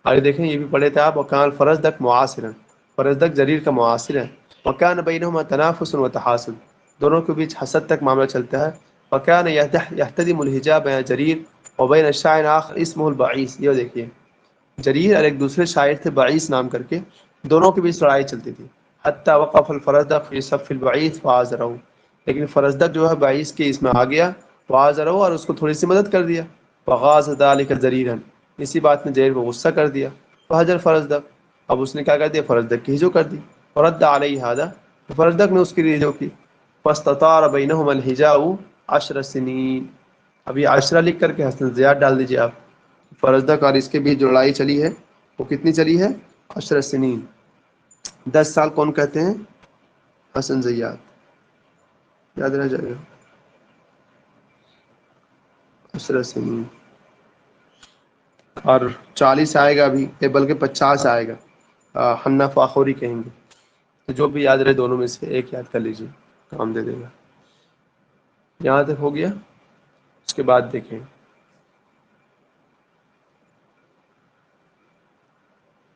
[SPEAKER 1] آگے دیکھیں یہ بھی پڑھے تھے آپ۔ وَكَانَ الْفَرَزْدَقُ مُعَاصِرًا، فرزدق جریر کا معاصر ہے۔ وَكَانَ بَيْنَهُمَا تَنَافُسٌ وَتَحَاسُدٌ، دونوں کے بیچ حسد تک معاملہ چلتا ہے۔ وَكَانَ يَحْتَدِمُ الْحِجَابَ بَيْنَ جریر وَبَيْنَ شَاعِرٍ آخَرٍ اسمه البعیث، یہ دیکھیے جریر اور ایک دوسرے شاعر تھے بعیث نام کر کے، دونوں کے بیچ لڑائی چلتی تھی۔ حتیٰ وقف الفرزدق فی صف البعیث فعاذرہ، لیکن فرزدق جو ہے بعیث کے اس میں آ گیا، فعاذرہ، اور اس کو تھوڑی سی مدد کر دیا۔ فغاظ ذلک جریرا، اسی بات نے جریر کو غصہ کر دیا۔ فہجر فرزدق، اب اس نے کیا کر دیا؟ فرزدق کی ہجو کر دی۔ ورد علیہ ھذا، فرزدق نے اس کی ہجو کی۔ فاستطار بینہما الحجاء 10 سنین، اب یہ 10 لکھ کر کے حسن زیاد ڈال دیجیے آپ۔ فرزدق اور اس کے بیچ جو لڑائی چلی ہے وہ کتنی چلی ہے؟ 10 سنین، 10 سال کون کہتے ہیں؟ حسن زیاد، یاد رہ جائے گا 10 سنین، اور 40 آئے گا ابھی، بلکہ 50 آئے گا، حنا فاخوری کہیں گے، تو جو بھی یاد رہے دونوں میں سے ایک یاد کر لیجیے، کام دے دے گا۔ یہاں تک ہو گیا، اس کے بعد دیکھیں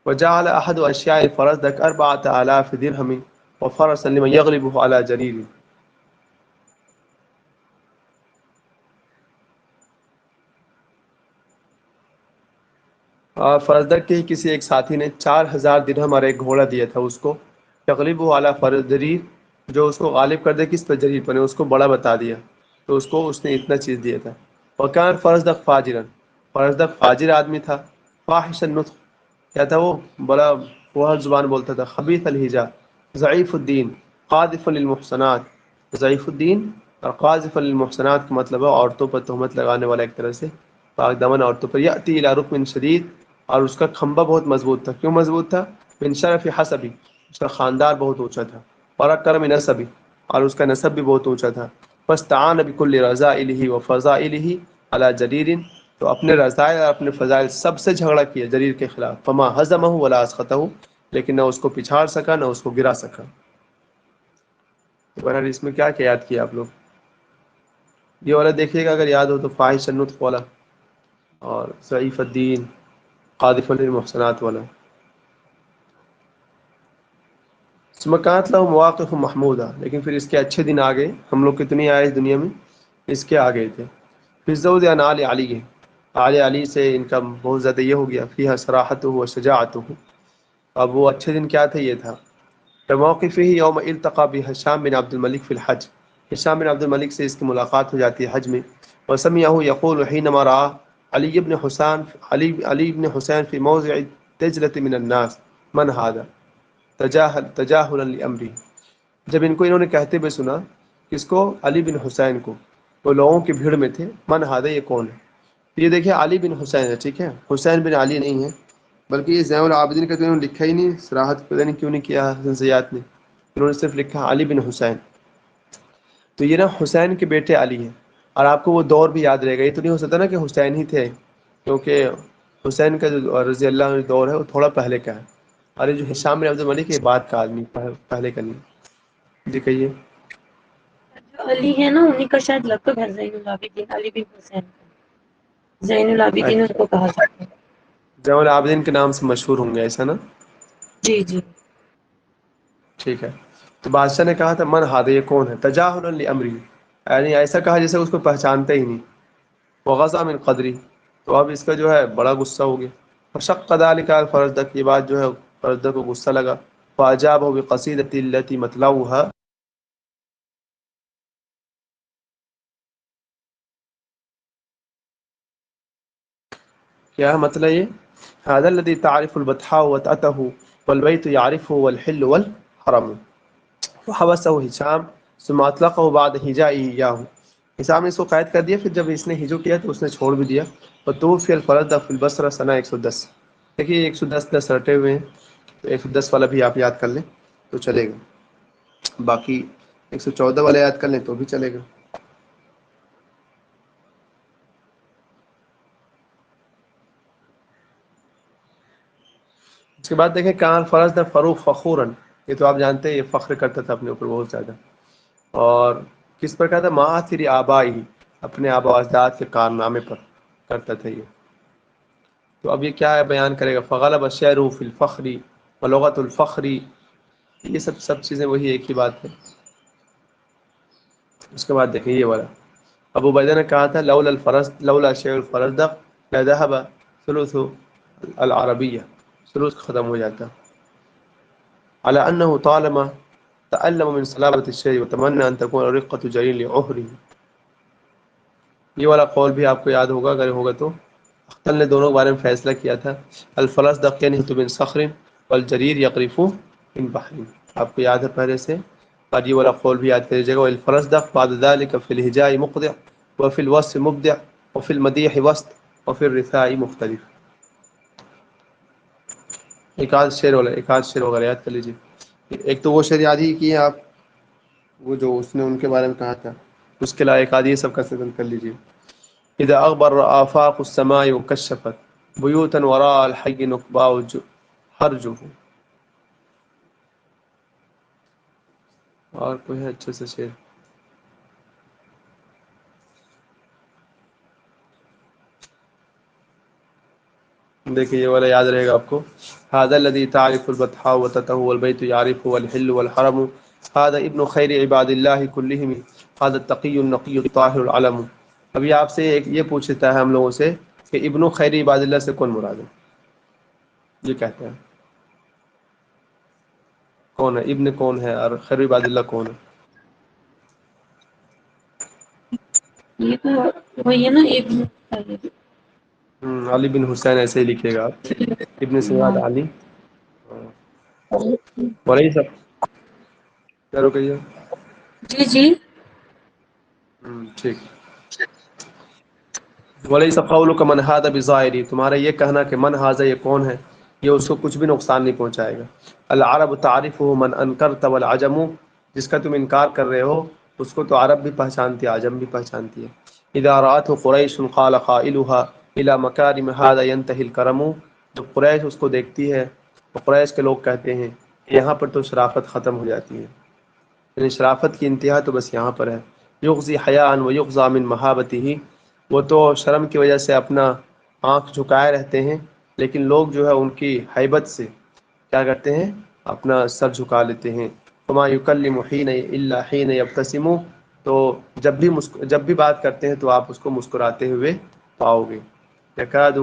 [SPEAKER 1] وجعل احد اشیاء الفرزدق 4000 درہم وفرسا لمن یغلبه على جریر، اور فرزدق کے کسی ایک ساتھی نے 4000 درہم اور ایک گھوڑا دیا تھا اس کو، یغلبه على فرس جریر، جو اس کو غالب کر دے کس پر؟ جریر پر، نے اس کو بڑا بتا دیا، تو اس کو اس نے اتنا چیز دیا تھا۔ وکان فرزدق فاجرا، فرزدق فاجر آدمی تھا، فاحش النطق، کیا تھا وہ؟ بڑا فوہر زبان بولتا تھا، خبیث الہجا، ضعیف الدین، قاذف للمحصنات، ضعیف الدین اور قاذف للمحصنات کا مطلب ہے عورتوں پر تہمت لگانے والا، ایک طرح سے پاک دامن عورتوں پر۔ یأتی الی رکن شدید، اور اس کا کھمبا بہت مضبوط تھا، کیوں مضبوط تھا؟ من شرف حسبی، اس کا خاندان بہت اونچا تھا، اور کرم نسبی، اور اس کا نسب بھی بہت اونچا تھا۔ فاستعان بکل رذائلہ وفضائلہ علی جریر، تو اپنے رذائل اور اپنے فضائل سب سے جھگڑا کیا جریر کے خلاف۔ فما ہزمہ ولا اسقطہ، لیکن نہ اس کو پچھاڑ سکا نہ اس کو گرا سکا۔ بہرحال اس میں کیا کیا یاد کیا آپ لوگ؟ یہ والا دیکھیے گا اگر یاد ہو تو، فاحش النطق والا اور ضعیف الدین، قاذف للمحصنات والا۔ سمکات لہ مواقف محمودہ، لیکن پھر اس کے اچھے دن آ گئے، ہم لوگ کتنی آئے اس دنیا میں، اس کے آ گئے تھے۔ پھر زود عن آل علی، آل علی سے ان کا بہت زیادہ یہ ہو گیا، فیہا صراحتہ و شجاعتہ، اب وہ اچھے دن کیا تھے؟ یہ تھا موقفہ یوم التقى بہشام بن عبد الملک فی الحج، ہشام بن عبد الملک سے اس کی ملاقات ہو جاتی ہے حج میں۔ وسمعہ یقول حینما رأى علی بن حسین فی موضع دجلة من الناس من هذا تجاہلا لامرہ، جب ان کو انہوں نے کہتے ہوئے سنا، کس کو؟ علی بن حسین کو، وہ لوگوں کی بھیڑ میں تھے، من هذا، یہ کون ہے؟ یہ دیکھیں علی بن حسین ہے، ٹھیک ہے، حسین بن علی نہیں ہے، بلکہ یہ زین العابدین کا تو انہوں نے لکھا ہی نہیں، صراحت پتہ نہیں کیوں نہیں کیا حسن زیاد نے، انہوں نے صرف لکھا علی بن حسین۔ تو یہ نا حسین کے بیٹے علی ہیں، اور آپ کو وہ دور بھی یاد رہے گا، یہ تو نہیں ہو سکتا نا کہ حسین ہی تھے، کیونکہ حسین کا جو رضی اللہ عنہ دور ہے وہ تھوڑا پہلے کا ہے، اور یہ جو ہشام بن عبد الملک ہے بعد کا آدمی، پہلے کا نہیں۔ جی کہیے۔
[SPEAKER 2] جو علی ہے نا انہیں کا شاید لقب ہے زین العابدین، علی بن حسین، زین العابدین ان کو کہا جاتا ہے۔
[SPEAKER 1] زین العابدین کے نام سے مشہور ہوں گے، ایسا نا؟
[SPEAKER 2] جی جی۔
[SPEAKER 1] ٹھیک ہے، تو بادشاہ نے کہا تھا من ہادہ، یہ کون ہے؟ تجاہلا لامرہ، یعنی ایسا کہا جیسے اس کو پہچانتے ہی نہیں، وغضا من قدری، تو اب اس کا جو ہے بڑا غصہ ہو گیا. فشق ذلك على الفرزدق، یہ بات جو ہے فرزدق کو غصہ لگا. فاجابه بقصیدۃ التي مطلعها، کیا ہے مطلب یہ؟ هذا الذي تعرف البطحاء وطأته والبيت يعرفه والحل والحرم. فحبسه هشام ثم اطلقه بعد هجائه اياه. ہشام نے اس کو قید کر دیا، پھر جب اس نے ہجو کیا تو اس نے چھوڑ بھی دیا. وتوفي الفرزدق في البصرة سنہ 110. دیکھیے 110 رٹے ہوئے ہیں، تو 110 والا بھی آپ یاد کر لیں تو چلے گا، باقی 114 والا یاد کر لیں تو بھی چلے گا. اس کے بعد دیکھیں کان فرزدق فروخ فخوراً، یہ تو آپ جانتے ہیں یہ فخر کرتا تھا اپنے اوپر بہت زیادہ. اور کس پر کہتا تھا؟ معاثر آبائی، اپنے آبا و اجداد کے کارنامے پر کرتا تھا یہ. تو اب یہ کیا ہے بیان کرے گا؟ فغلب الشعر فی الفخر ولغت الفخر، یہ سب چیزیں وہی ایک ہی بات ہے. اس کے بعد دیکھیں یہ والا ابو بیدہ نے کہا تھا لولا شعر الفرزدق لذهب ثلث العربیہ، ثلث ختم ہو جاتا. على انه طالما تعلم من صلابة الشعر وتمنى ان تكون رقة جرير لعهره. یہ والا قول بھی آپ کو یاد ہوگا، اگر ہوگا تو. اختل نے دونوں کے بارے میں فیصلہ کیا تھا. الفرزدق ينهت من صخر والجرير يقرف من بحر، آپ کو یاد ہے پہلے سے. اور یہ والا قول بھی یاد کر لیجیے گا. الفرزدق بعد ذلك في الهجاء مقدع وفي الوصف مبدع وفي المديح وسط وفي الرثاء مختلف. ایک آدھ شعر وغیرہ یاد کر لیجیے. ایک تو وہ شعر یاد ہی کیے آپ، وہ جو اس نے ان کے بارے میں کہا تھا، اس کے علاوہ ایک آدھ یہ سب کا سدن کر لیجیے. اذا اغبر آفاق السماء وكشفت بيوتا وراء الحي نقباء حرجه. اور کوئی ہے اچھے سے شعر؟ دیکھیں یہ والا یاد رہے گا آپ کو. هذا الذي تعرف البطحاء وتته والبيت يعرفه والحل والحرم، هذا ابن خير عباد الله كلهم، هذا التقي النقي الطاهر العلم. ابھی آپ سے یہ پوچھتا ہے ہم لوگوں سے کہ ابن خیر عباد اللہ سے کون مراد ہے؟ یہ کہتے ہیں کون ہے ابن، کون ہے، اور خیر عباد اللہ کون ہے؟
[SPEAKER 2] یہ تو وہی ہے نا ابن
[SPEAKER 1] علی بن حسین ایسے ہی لکھے گا آپ، ابن سیاد علی. وہی سب کیا رکیے.
[SPEAKER 2] جی جی
[SPEAKER 1] ٹھیک. ولیس قولک من ھذا بظاہری، تمہارا یہ کہنا کہ من ھذا یہ کون ہے، یہ اس کو کچھ بھی نقصان نہیں پہنچائے گا. العرب تعرفه من انکرت والعجم، جس کا تم انکار کر رہے ہو اس کو تو عرب بھی پہچانتی ہے، عجم بھی پہچانتی ہے. اذا رأته قریش قال قائلها الى مکارم ھذا ينتهي الکرم، جب قریش اس کو دیکھتی ہے تو قریش کے لوگ کہتے ہیں کہ یہاں پر تو شرافت ختم ہو جاتی ہے، یعنی شرافت کی انتہا تو بس یہاں پر ہے. یغزی حیاء ویغزا من محابته، وہ تو شرم کی وجہ سے اپنا آنکھ جھکائے رہتے ہیں، لیکن لوگ جو ہے ان کی ہیبت سے کیا کرتے ہیں، اپنا سر جھکا لیتے ہیں. وما یکلم حین الا حین یبتسم، تو جب بھی بات کرتے ہیں تو آپ اس کو مسکراتے ہوئے پاؤ گے. یکاد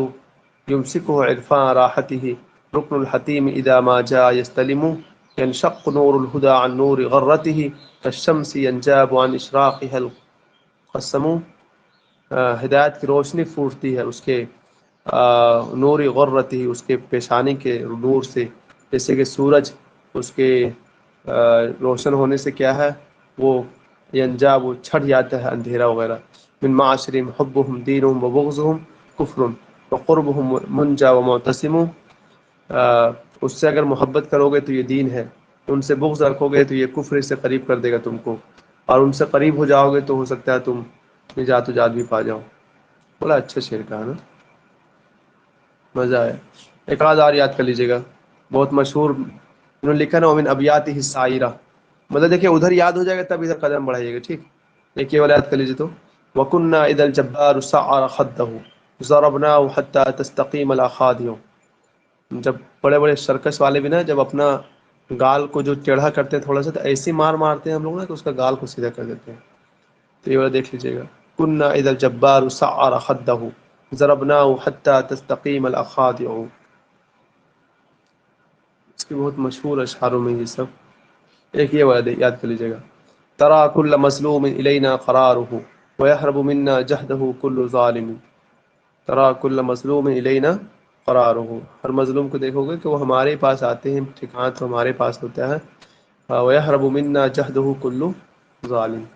[SPEAKER 1] یمسکہ عرفان راحته رکن الحتیم اذا ما جاء یستلم، ينشق نور الهدى عن نور غرته كالشمس ينجاب عن اشراقها القسم. ہدایت کی روشنی پھوٹتی ہے اس کے نور غرتی، اس کے پیشانی کے نور سے، جیسے کہ سورج اس کے روشن ہونے سے کیا ہے وہ ینجاب، وہ چھٹ جاتا ہے اندھیرا وغیرہ. من معاشرهم حبهم دینهم وبغضهم کفر وقربهم منجا ومعتصم، اس سے اگر محبت کرو گے تو یہ دین ہے، ان سے بغض رکھو گے تو یہ کفر سے قریب کر دے گا تم کو، اور ان سے قریب ہو جاؤ گے تو ہو سکتا ہے تم نجات و جات بھی پا جاؤ. بڑا اچھا شعر کہا نا، مزہ آیا. ایک آدھ اور یاد کر لیجیے گا، بہت مشہور انہوں نے لکھا نا ومن ابیاتہ السائرہ، مطلب دیکھیں ادھر یاد ہو جائے گا تب ادھر قدم بڑھائیے گا. ٹھیک، ایک یہ والا یاد کر لیجیے تو وَكُنَّا إِذَا الْجَبَّارُ سَعَّرَ خَدَّهُ ضَرَبْنَاهُ حَتَّى تَسْتَقِيمَ الْأَخَادِعُ. جب بڑے بڑے سرکس والے بھی نا جب اپنا گال کو جو ٹیڑھا کرتے ہیں تھوڑا سا، تو ایسی مار مارتے ہیں ہم لوگ نا کہ اس کا گال کو سیدھا کر دیتے ہیں. تو یہ والا دیکھ لیجیے گا. كنا إذا الجبار سعر خده ضربناه حتى تستقيم الأخاذع. اس کے بہت مشہور اشعاروں میں یہ سب. ایک یہ والا یاد کر لیجیے گا. ترى كل مظلوم إلينا قراره ويهرب منا جهده كل ظالم. ترى كل مظلوم إلينا قراره. ہر مظلوم کو دیکھو گے کہ وہ ہمارے پاس آتے ہیں، ٹھکانہ تو ہمارے پاس ہوتا ہے. ويهرب منا جهده كل ظالم.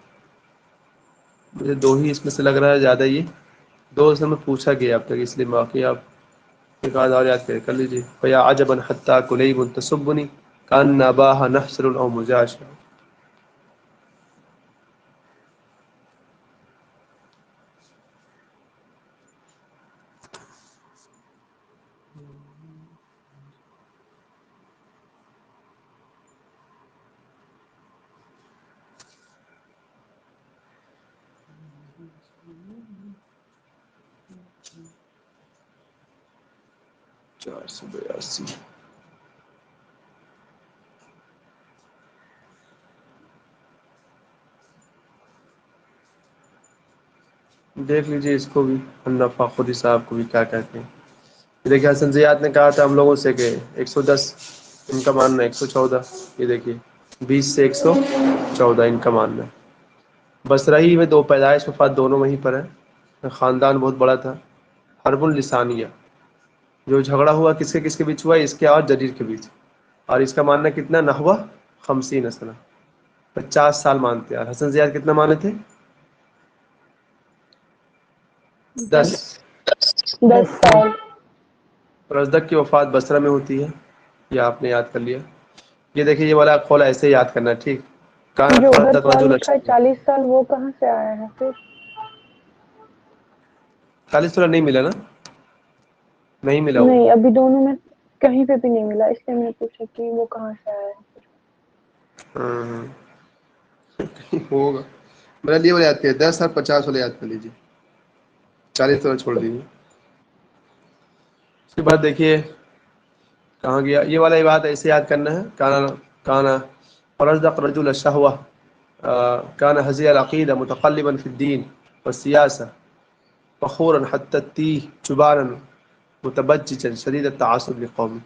[SPEAKER 1] مجھے دو ہی اس میں سے لگ رہا ہے زیادہ، یہ دو سے میں پوچھا گیا اب تک، اس لیے باقی آپ ایک آدھ اور یاد کر لیجیے. فیا عجبا حتی کلیب تسبنی کان اباها نحسر او مجاشع. چار سو 82. دیکھ لیجیے اس کو بھی، النفع خودی صاحب کو بھی کیا کہتے ہیں. دیکھیے حسن زیاد نے کہا تھا ہم لوگوں سے کہ 110 ان کا ماننا ہے، 114. یہ دیکھیے 20 سے 114 ان کا ماننا ہے. بصرہی میں دو پیدائش وفات دونوں وہیں پر ہیں. خاندان بہت بڑا تھا. حرب اللسانیہ، جو جھگڑا ہوا کس کے بیچ ہوا؟ اس کے اور جریر کے بیچ. اور اس کا ماننا کتنا؟ نحو 50 سنہ، 50 سال مانتے ہیں. اور حسن زیاد کتنا مانے تھے؟ 10.
[SPEAKER 3] 10 سال.
[SPEAKER 1] رزدق کی وفات بصرہ میں ہوتی ہے، یہ آپ نے یاد کر لیا. یہ دیکھیے یہ والا قول ایسے یاد کرنا ہے، ٹھیک. کان
[SPEAKER 3] جو ادھر
[SPEAKER 1] فرزدق
[SPEAKER 3] سال
[SPEAKER 1] رجل
[SPEAKER 3] لکھا ہے 40 سال، وہ کہاں سے آیا ہے پھر؟
[SPEAKER 1] 40 سال نہیں ملا نا، نہیں ملا وہ.
[SPEAKER 3] نہیں، ابھی دونوں میں کہیں پہ بھی نہیں ملا، اس لیے میں نے پوچھا کہ وہ کہاں سے آیا ہے.
[SPEAKER 1] ہوگا. میرا لیے والا یاد کیا 10 اور 50 والا یاد کر لیجیے، 40 والا چھوڑ دیجیے. اس کے بعد دیکھیے کہاں گیا یہ والا. یہ بات ایسے یاد کرنا ہے. کانا فرزدق رجل الشہوہ کان حزی العقیدہ متقلبا فی الدین والسیاسہ فخورا حتی التیہ جبانا متبججا شدید التعصب لقومی.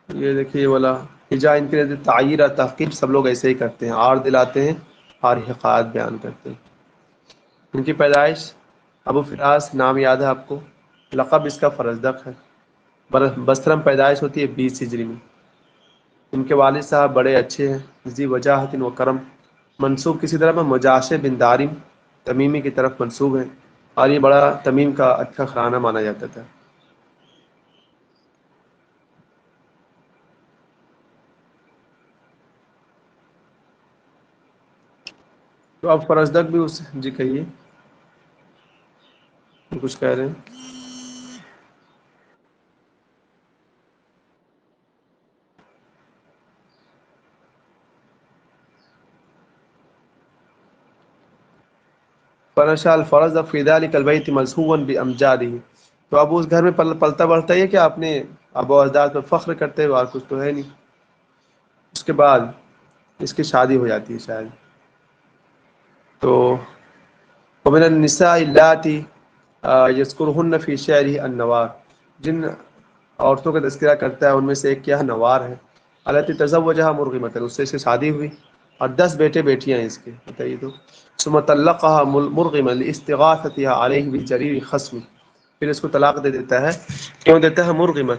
[SPEAKER 1] یہ دیکھیے والا ہجا ان کے لیے تعیر تحقیق سب لوگ ایسے ہی کرتے ہیں، آر دلاتے ہیں اور حقائق بیان کرتے ہیں. ان کی پیدائش ابو فراس نام یاد ہے آپ کو، لقب اس کا فرزدق ہے. بصرہ میں پیدائش ہوتی ہے 20 ہجری میں. ان کے والد صاحب بڑے اچھے ہیں، ذی وجاہت و کرم. منسوب کسی طرح میں مجاشع بن دارم تمیمی کی طرف منسوب ہیں، اور یہ بڑا تمیم کا اچھا خرانہ مانا جاتا تھا. تو اب فرزدق بھی اس جی کہیے کچھ کہہ رہے ہیں. فنشا الفرزدق فی ذلک البیت مزہوا بامجادہ. تو اب اس گھر میں پلتا بڑھتا ہے کہ آپ نے ابو اجداد پر فخر کرتے ہوئے، اور کچھ تو ہے نہیں. اس کے بعد اس کی شادی ہو جاتی ہے شاید. تو ومن النساء اللاتی یذکرہن فی شعرہ النوار، جن عورتوں کا تذکرہ کرتا ہے ان میں سے ایک کیا ہے؟ نوار ہے. التی تزوجہا مرغمۃ، اس سے شادی ہوئی اور 10 بیٹے بیٹیاں ہیں اس کے، بتائیے تو. ثم طلقها مرغما لاستغاثتها علیہ بالجریر خصم، پھر اس کو طلاق دے دیتا ہے. کیوں دیتا ہے؟ مرغما،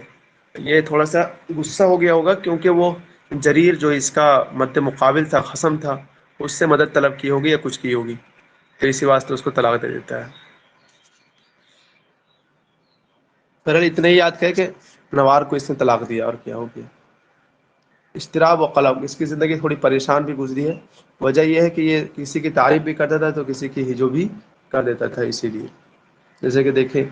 [SPEAKER 1] یہ تھوڑا سا غصہ ہو گیا ہوگا کیونکہ وہ جریر جو اس کا مد مقابل تھا، خصم تھا، اس سے مدد طلب کی ہوگی یا کچھ کی ہوگی، تو اسی واسطے اس کو طلاق دے دیتا ہے. بہرحال اتنا ہی یاد کرے کہ نوار کو اس نے طلاق دیا، اور کیا ہو گیا. اضطراب و قلق، اس کی زندگی تھوڑی پریشان بھی گزری ہے. وجہ یہ ہے کہ یہ کسی کی تعریف بھی کرتا تھا تو کسی کی ہجو بھی کر دیتا تھا. اسی لیے جیسے کہ دیکھیں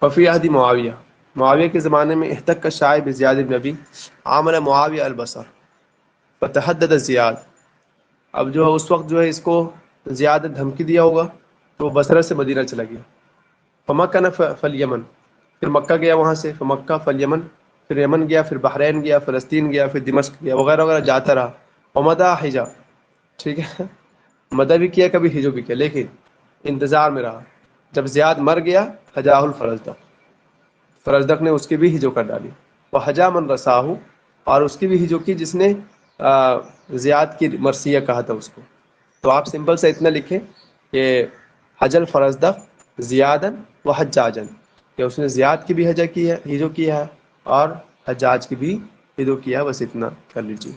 [SPEAKER 1] وفی عہد معاویہ، معاویہ کے زمانے میں احتک الشاعر بزیاد بن ابی عامر معاویہ البصر فتحدد زیاد. اب جو اس وقت جو ہے اس کو زیاد دھمکی دیا ہوگا تو وہ بصرہ سے مدینہ چلا گیا. فمکن فالیمن، پھر مکہ گیا وہاں سے، پھر مکہ، پھر یمن، پھر یمن گیا، پھر بحرین گیا، فلسطین گیا، پھر دمشق گیا، وغیرہ وغیرہ جاتا رہا. ومدہ حجا، ٹھیک ہے، مدہ بھی کیا، کبھی ہجو بھی کیا، لیکن انتظار میں رہا. جب زیاد مر گیا حجاہ الفرزدق، فرزدق نے اس کی بھی ہجو کر ڈالی. وہ حجا من رساہو، اور اس کی بھی ہجو کی جس نے زیاد کی مرثیہ کہا تھا اس کو. تو آپ سمپل سے اتنا لکھیں کہ حجل فرزدق زیادن و حجاجن، کہ اس نے زیاد کی بھی حجا کی ہے، ہجو کیا ہے، اور حجاج کی بھی ہجو کیا ہے. بس اتنا کر لیجیے.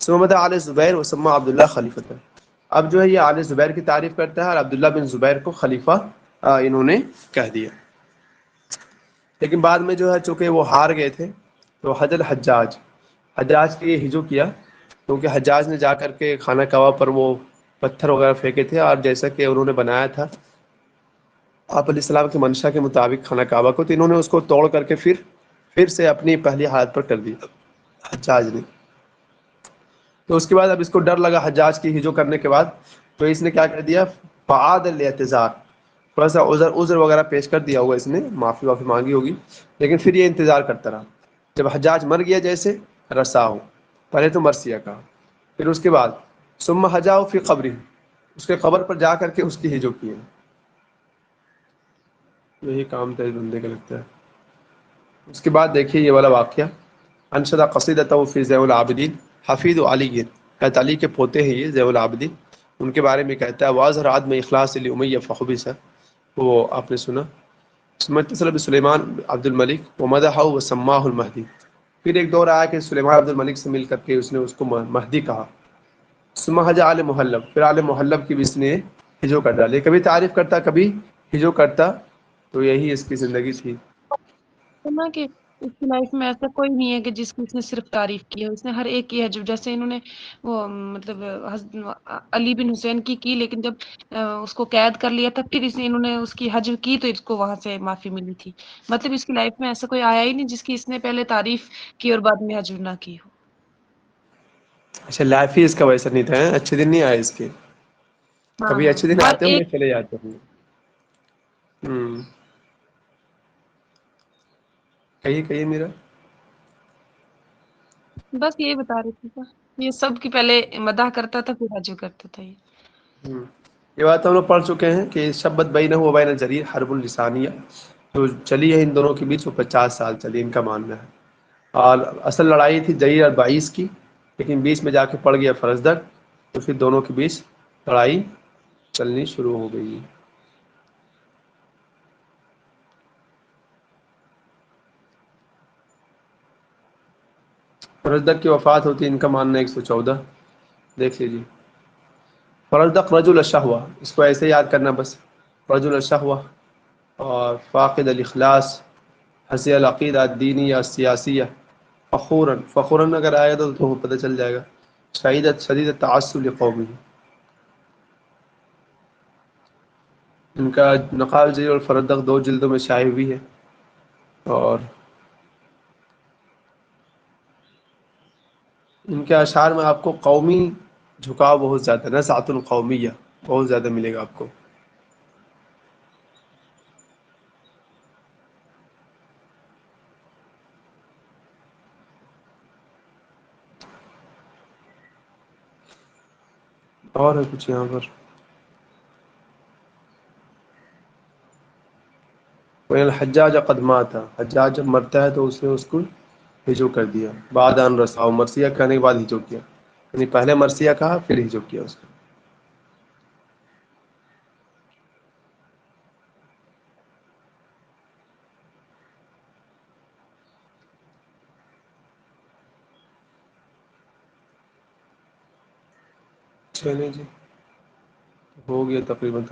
[SPEAKER 1] سمد آل زبیر وسما عبداللہ خلیفۃ. اب جو ہے یہ آل زبیر کی تعریف کرتا ہے اور عبداللہ بن زبیر کو خلیفہ انہوں نے کہہ دیا. لیکن بعد میں جو ہے چونکہ وہ ہار گئے تھے تو حجل حجاج، حجاج کے یہ ہجو کیا، کیونکہ حجاج نے جا کر کے خانہ کعبہ پر وہ پتھر وغیرہ پھینکے تھے، اور جیسا کہ انہوں نے بنایا تھا آپ علیہ السلام کی منشا کے مطابق خانہ کعبہ کو، تو انہوں نے اس کو توڑ کر کے پھر سے اپنی پہلی حالت پر کر دیا حجاج نے. تو اس کے بعد اب اس کو ڈر لگا حجاج کی ہجو کرنے کے بعد، تو اس نے کیا کر دیا، فعاد الاعتذار، تھوڑا سا عذر وغیرہ پیش کر دیا ہوگا، اس نے معافی مانگی ہوگی، لیکن پھر یہ انتظار کرتا رہا. جب حجاج مر گیا جیسے رساؤ، پہلے تو مرثیہ کہا، پھر اس کے بعد ثم حجاؤ فی قبری، اس کے قبر پر جا کر کے اس کی ہجو کی ہے. یہی کام تھا اس بندے کا لگتا ہے. اس کے بعد دیکھیے یہ والا واقعہ، انشدہ قصیدتہ فی ذیل العابدین حفیظ علی، حضرت علی کے پوتے ہیں یہ ذیل العابدین، ان کے بارے میں کہتا ہے واظہر عدم اخلاص لأمیہ فحبس، وہ آپ نے سنا. اتصل بسلیمان عبد الملک ومدحہ وسماہ المہدی. پھر ایک دور آیا کہ سلیمان عبد الملک سے مل کر کے اس نے اس کو مہدی کہا. ثم حجا آل محلب، پھر آل محلب کی بھی اس نے ہجو کر ڈالی. کبھی تعریف کرتا کبھی ہجو کرتا، تو یہی اس کی زندگی تھی.
[SPEAKER 3] نا کہ اس کی لائف میں ایسا کوئی نہیں ہے کہ جس کی اس نے صرف تعریف کی ہے، اس نے ہر ایک کی ہے. جیسے انہوں نے وہ مطلب علی بن حسین کی لیکن جب اس کو قید کر لیا تھا پھر انہوں نے اس کی حج کی تو اس کو وہاں سے معافی ملی تھی. مطلب اس کی لائف میں ایسا کوئی آیا ہی نہیں جس کی اس نے پہلے تعریف کی اور بعد میں حج نہ کی ہو.
[SPEAKER 1] اچھا لائف ہی اس کا ویسا نہیں تھا، اچھے دن نہیں آئے اس کے.
[SPEAKER 3] ہاں
[SPEAKER 1] کبھی
[SPEAKER 3] ہاں
[SPEAKER 1] اچھے دن
[SPEAKER 3] ہر
[SPEAKER 1] آتے ہوں گے
[SPEAKER 3] ایک.
[SPEAKER 1] چلے جاتے ہوں گے. کہیے میرا.
[SPEAKER 3] بس یہی بتا رہی تھی، یہ سب کی پہلے مداح کرتا تھا پھر حج کرتا تھا.
[SPEAKER 1] یہ بات ہم لوگ پڑھ چکے ہیں کہ شبت بینہ و بین جریر حرب اللسانیہ، جو چلی ہے ان دونوں کے بیچ وہ 50 سال چلی، ان کا ماننا ہے. اور اصل لڑائی تھی جریر اور بعیس کی، لیکن بیچ میں جا کے پڑ گیا فرزدق، تو پھر دونوں کے بیچ لڑائی چلنی شروع ہو گئی. فرزدق کی وفات ہوتی ہے، ان کا ماننا ہے 114. دیکھ لیجیے. فرزدق رجل الشہوہ، اس کو ایسے یاد کرنا بس، رجل الشہوہ، اور فاقد الاخلاص، حسی العقیدہ الدینی یا سیاسیہ، فخوراً اگر آئے تو پتہ چل جائے گا، شدید تعصب لقومی. ان کا نقال جریر اور فرزدق 2 جلدوں میں شائع ہوئی ہے. اور ان کے اشعار میں آپ کو قومی جھکاؤ بہت زیادہ، نزعۃ القومیہ بہت زیادہ ملے گا آپ کو. اور ہے کچھ یہاں پر. الحجاج قد مات، حجاج جب مرتا ہے تو اس نے اس کو ہجو کر دیا. بعد ان رساؤ، مرثیہ کہنے کے بعد ہجو کیا، یعنی پہلے مرثیہ کہا پھر ہجو کیا اس کو. چلیں جی، ہو گیا تقریباً.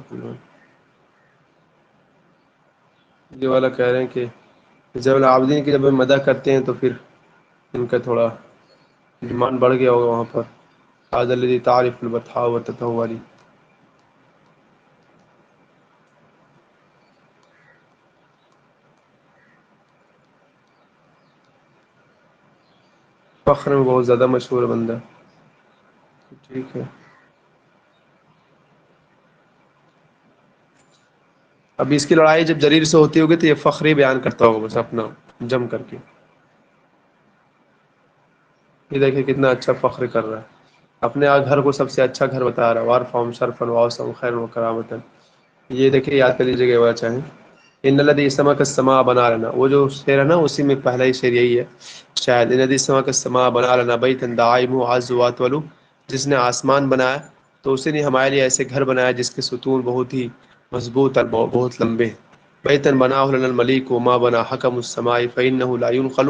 [SPEAKER 1] یہ والا کہہ رہے ہیں کہ ذیل العابدین کی جب ہم مدح کرتے ہیں تو پھر ان کا تھوڑا ایمان بڑھ گیا ہوگا وہاں پر. هذا الذي تعرف البطحاء وتتواری. فخر میں بہت زیادہ مشہور بندہ. ٹھیک ہے. ابھی اس کی لڑائی جب جریر سے ہوتی ہوگی تو یہ فخری بیان کرتا ہوگا بس اپنا جم کر کے. یہ دیکھیں کتنا اچھا فخر کر رہا ہے، اپنے گھر کو سب سے اچھا گھر بتا رہا ہے. وارفعهم شرفا واوسعهم خیرا وکرامۃ. یہ دیکھیں یاد کر لیجیے گا چاہیں. ان الذی سمک السماء بنا لنا، وہ جو شعر ہے نا اسی میں پہلا ہی شعر یہی ہے شاید. ان الذی سمک السماء بنا لنا بیتا دعائمہ عز واطول، جس نے آسمان بنایا تو اسی نے ہمارے لیے ایسے گھر بنایا جس کے ستون بہت ہی مضبوط اور بہت لمبے. بیتا بناہ لنا الملیک وما بنا حکم السماء فانہ لا ينقل.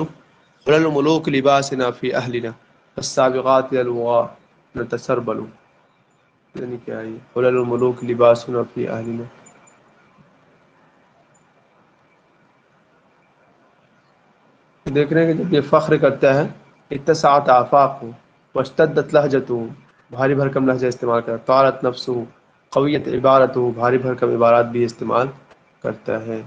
[SPEAKER 1] قل الملوک لباسنا فی اہلنا السابغات الوا نتسربل. یعنی کیا ہے قل الملوک لباسنا فی اہلنا. دیکھ رہے ہیں کہ جب یہ فخر کرتا ہے اتسعت آفاق واشتدت لہجتہ، بھاری بھرکم لہجہ استعمال کرتا ہے. طارت نفسہ قویت عبارتہ، بھاری بھرکم عبارات بھی استعمال کرتا ہے.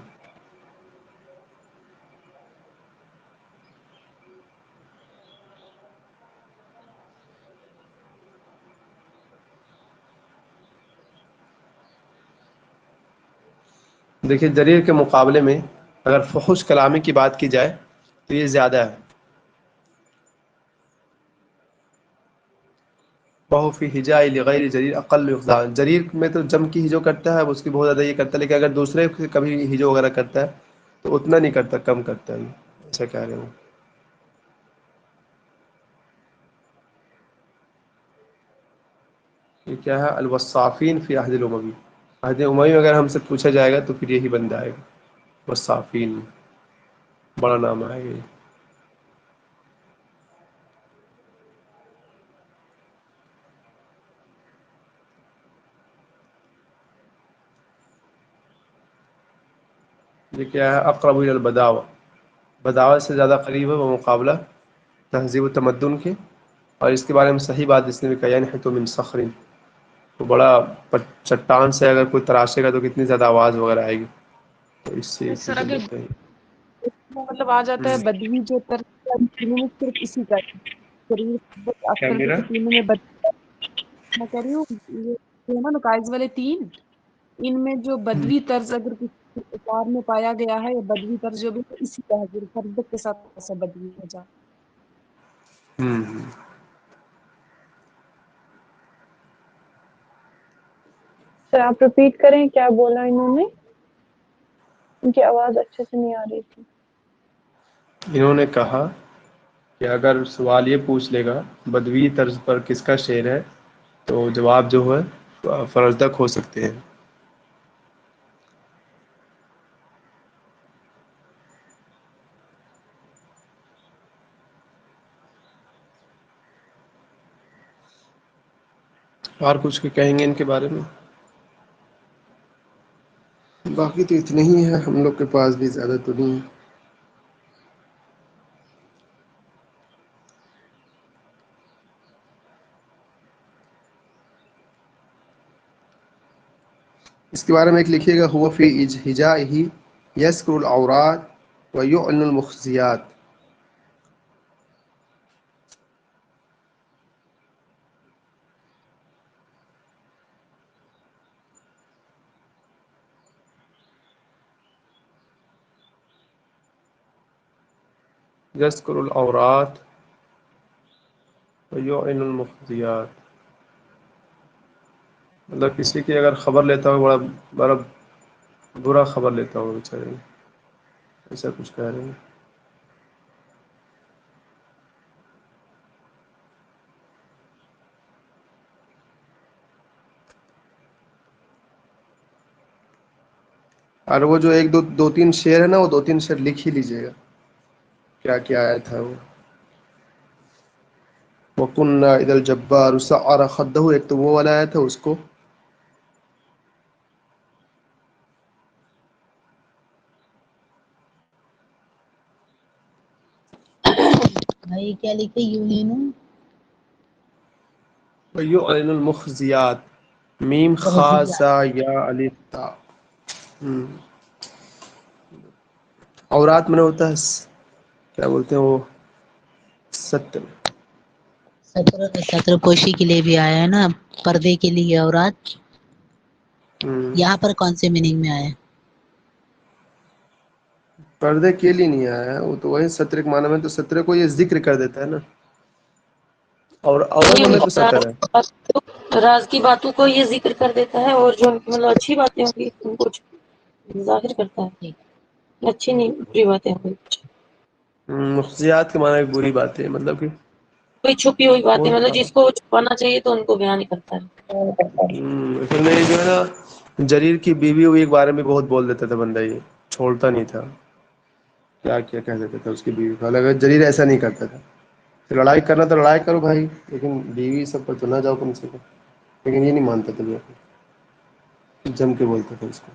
[SPEAKER 1] دیکھیے جریر کے مقابلے میں اگر فحش کلامی کی بات کی جائے تو یہ زیادہ ہے. وہو فی ہجاء لغیر جریر اقل یقضا. جریر میں تو جم کی ہجو کرتا ہے، اس کی بہت زیادہ یہ کرتا ہے، لیکن اگر دوسرے کبھی ہجو وغیرہ کرتا ہے تو اتنا نہیں کرتا، کم کرتا ہے. ایسا کہہ رہے ہوں. یہ کیا ہے الوصافین فی عہد الاموی. عہد اموی میں اگر ہم سے پوچھا جائے گا تو پھر یہی بندہ آئے گا. وصافین بڑا نام آئے گا یہ. یہ کیا ہے اقرب الی البداوہ، بداوت سے زیادہ قریب ہے وہ مقابلہ تہذیب و تمدن کے. اور اس کے بارے میں صحیح بات اس نے بھی کہا ینحت من صخر، تو بڑا چٹان سے اگر کوئی تراشے گا تو کتنی زیادہ آواز وغیرہ آئے گی. تو اس سے
[SPEAKER 3] سر
[SPEAKER 1] چیزیں
[SPEAKER 3] اگر
[SPEAKER 1] لیتے ہیں.
[SPEAKER 3] مطلب آ جاتا ہے بدوی جو تینوں میں صرف اسی کا ہے. شریف
[SPEAKER 1] کیا
[SPEAKER 3] اکثر
[SPEAKER 1] میرا
[SPEAKER 3] کے تینوں میں میں کہہ رہی ہوں یہ جو ہے نا نقائص والے تین، ان میں جو بدوی طرز اگر کسی کتاب میں پایا گیا ہے، یا بدوی طرز جو بھی ہے، اسی کا ہے فرد کے ساتھ ایسا بدوی ہو جائے.
[SPEAKER 2] سر آپ ریپیٹ کریں کیا بولا انہوں نے، ان کی آواز اچھے سے نہیں آ رہی تھی.
[SPEAKER 1] انہوں نے کہا کہ اگر سوال یہ پوچھ لے گا بدوی طرز پر کس کا شعر ہے تو جواب جو ہے فرزدق ہو سکتے ہیں. اور کچھ کہیں گے ان کے بارے میں؟ باقی تو اتنے ہی ہیں، ہم لوگ کے پاس بھی زیادہ تو نہیں ہے. اس کے بارے میں ایک لکھیے گا هو فی ہجائہ یذکر العورات ویعلن المخزیات. یذکر العورات ویعلن المخزیات، مطلب کسی کی اگر خبر لیتا ہو بڑا برا خبر لیتا ہو بیچارے، ایسا کچھ کہہ رہے ہیں. اور وہ جو ایک دو تین شعر ہے نا، وہ 2-3 شعر لکھ ہی لیجیے گا کیا کیا آیا تھا وہ. وَقُلْنَا إِذَا الْجَبَّارُ سَعَّرَ خَدَّهُ، ایک تو وہ والا آیا تھا اس کو.
[SPEAKER 4] بھائی کیا لکھے یوں ہی نا
[SPEAKER 1] وَيُعْلِنُ الْمُخْزِيَاتِ میم خا
[SPEAKER 4] بہت
[SPEAKER 1] زا یا الف تا. عورات میں ہوتا ہے کیا بولتے ہیں وہ ستر.
[SPEAKER 4] ستر پوشی کے لیے بھی آیا ہے نا، پردے کے لیے عورات. یہاں پر کون سے میننگ میں آیا ہے؟
[SPEAKER 1] پردے کے لیے نہیں آیا ہے وہ تو وہی ستر کے معنی میں تو ستر کو یہ ذکر کر دیتا ہے نا اور اول میں تو ستر ہے
[SPEAKER 2] راز کی باتوں کو یہ ذکر کر دیتا ہے اور جو مطلب اچھی باتیں ہوں گی ان کو ظاہر کرتا ہے اچھی نہیں بری باتیں ہوں گی
[SPEAKER 1] مخزیات کے معنی بھی بری بات ہے مطلب کہ
[SPEAKER 2] کوئی چھپی ہوئی باتیں
[SPEAKER 1] بہت
[SPEAKER 2] مطلب جس کو چھپانا چاہیے تو ان کو بیان نہیں کرتا ہے
[SPEAKER 1] اصل میں جو ہے نا جریر کی بیوی ہوئی کے بارے میں بہت بول دیتا تھا بندہ یہ چھوڑتا نہیں تھا کیا کیا کہہ دیتا تھا اس کی بیوی کو حالانکہ جریر ایسا نہیں کرتا تھا لڑائی کرنا تو لڑائی کرو بھائی لیکن بیوی سب پر تو نہ جاؤ کم سے کم لیکن یہ نہیں مانتا تھا جم کے بولتا تھا اس کو